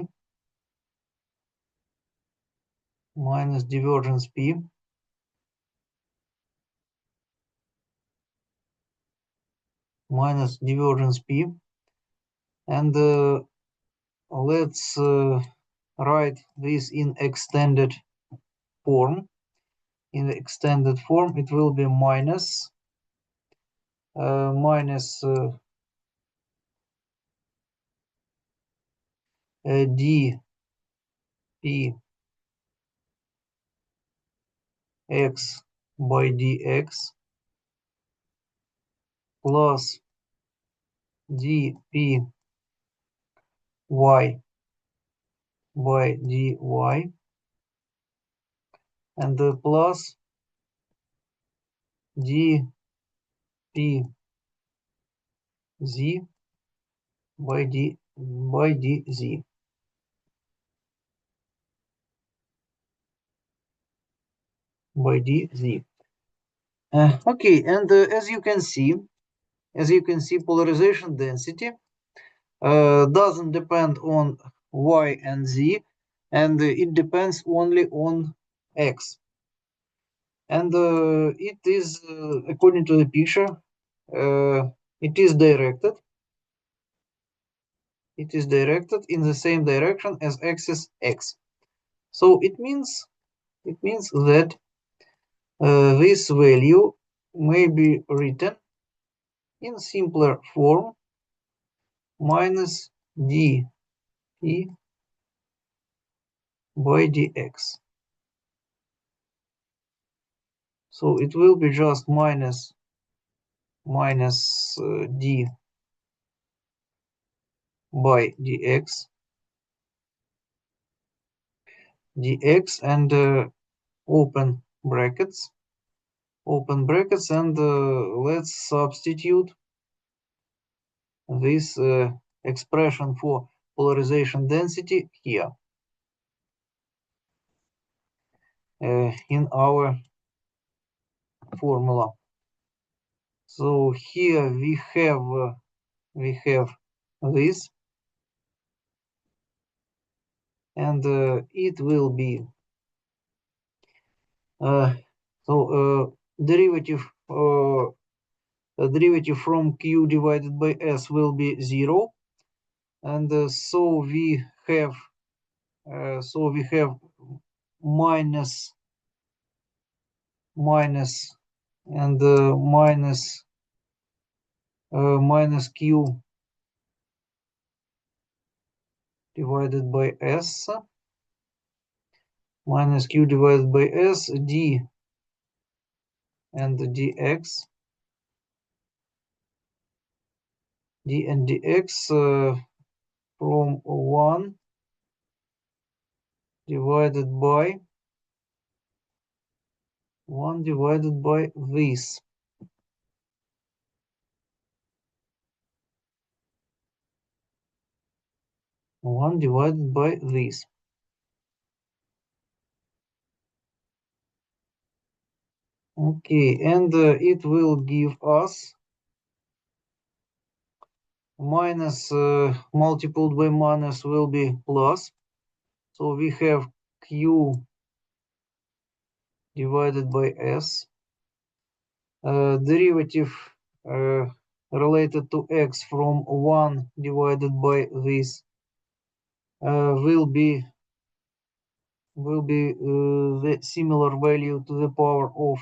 and let's write this in extended form. In the extended form, it will be minus d p x by dx plus d p y by dy and plus d p z by dz. by dz. Okay, and as you can see, polarization density doesn't depend on y and z, and it depends only on x. And it is, according to the picture, it is directed. It is directed in the same direction as axis x. So it means that this value may be written in simpler form minus d p by dx. So it will be just minus d by dx and open brackets, and let's substitute this expression for polarization density here in our formula. So here we have this, and it will be derivative from q divided by s will be 0, and so we have minus and minus q divided by s d and dx from 1 divided by this. Okay, and it will give us minus multiplied by minus will be plus. So we have q divided by s. Derivative related to x from 1 divided by this will be the similar value to the power of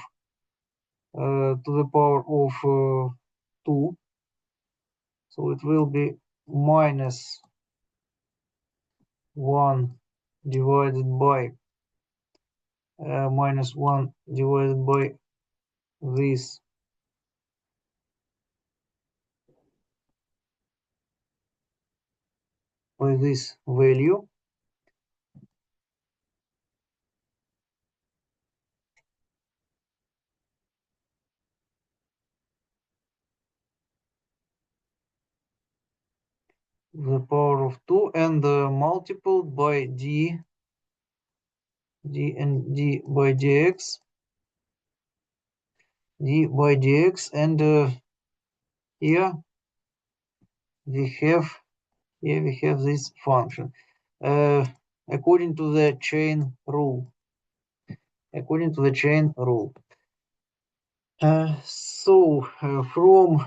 2. So it will be minus 1 divided by this value. The power of 2 and multiplied by d and d by dx, and here we have this function according to the chain rule. So from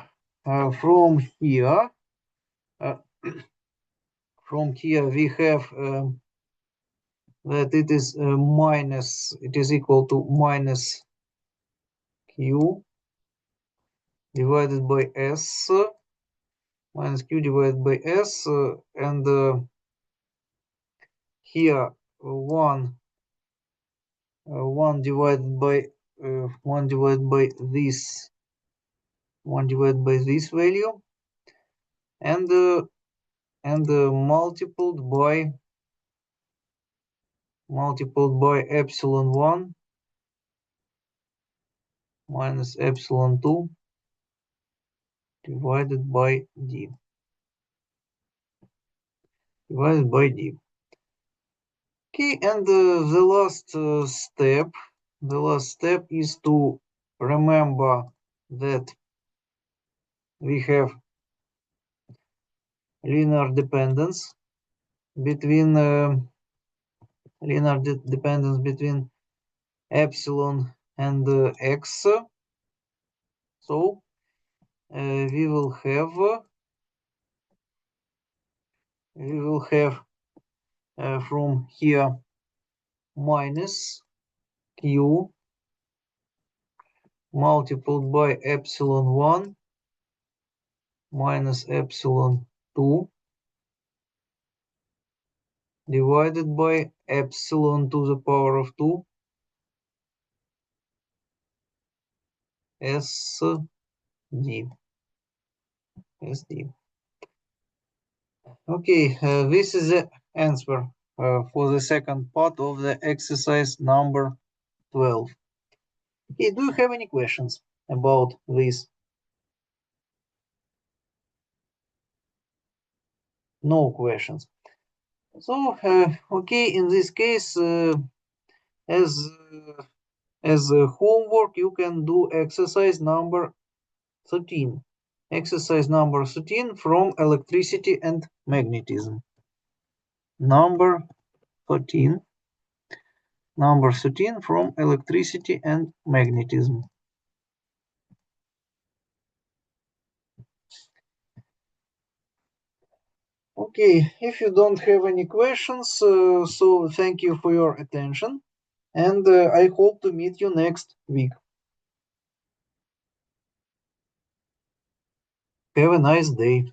here we have that it is equal to minus q divided by s, and here 1 divided by this value, and multiplied by epsilon 1 minus epsilon 2 divided by d. Okay, and the last step the last step is to remember that we have linear dependence between epsilon and x. So we will have from here minus q multiplied by epsilon 1 minus epsilon 2 divided by epsilon to the power of 2 sd. Okay, this is the answer for the second part of the exercise number 12. Okay, do you have any questions about this? No questions. So, okay, in this case, as homework, you can do exercise number 13. Exercise number 13 from electricity and magnetism. Number 13 from electricity and magnetism. Okay, if you don't have any questions, so thank you for your attention, and I hope to meet you next week. Have a nice day.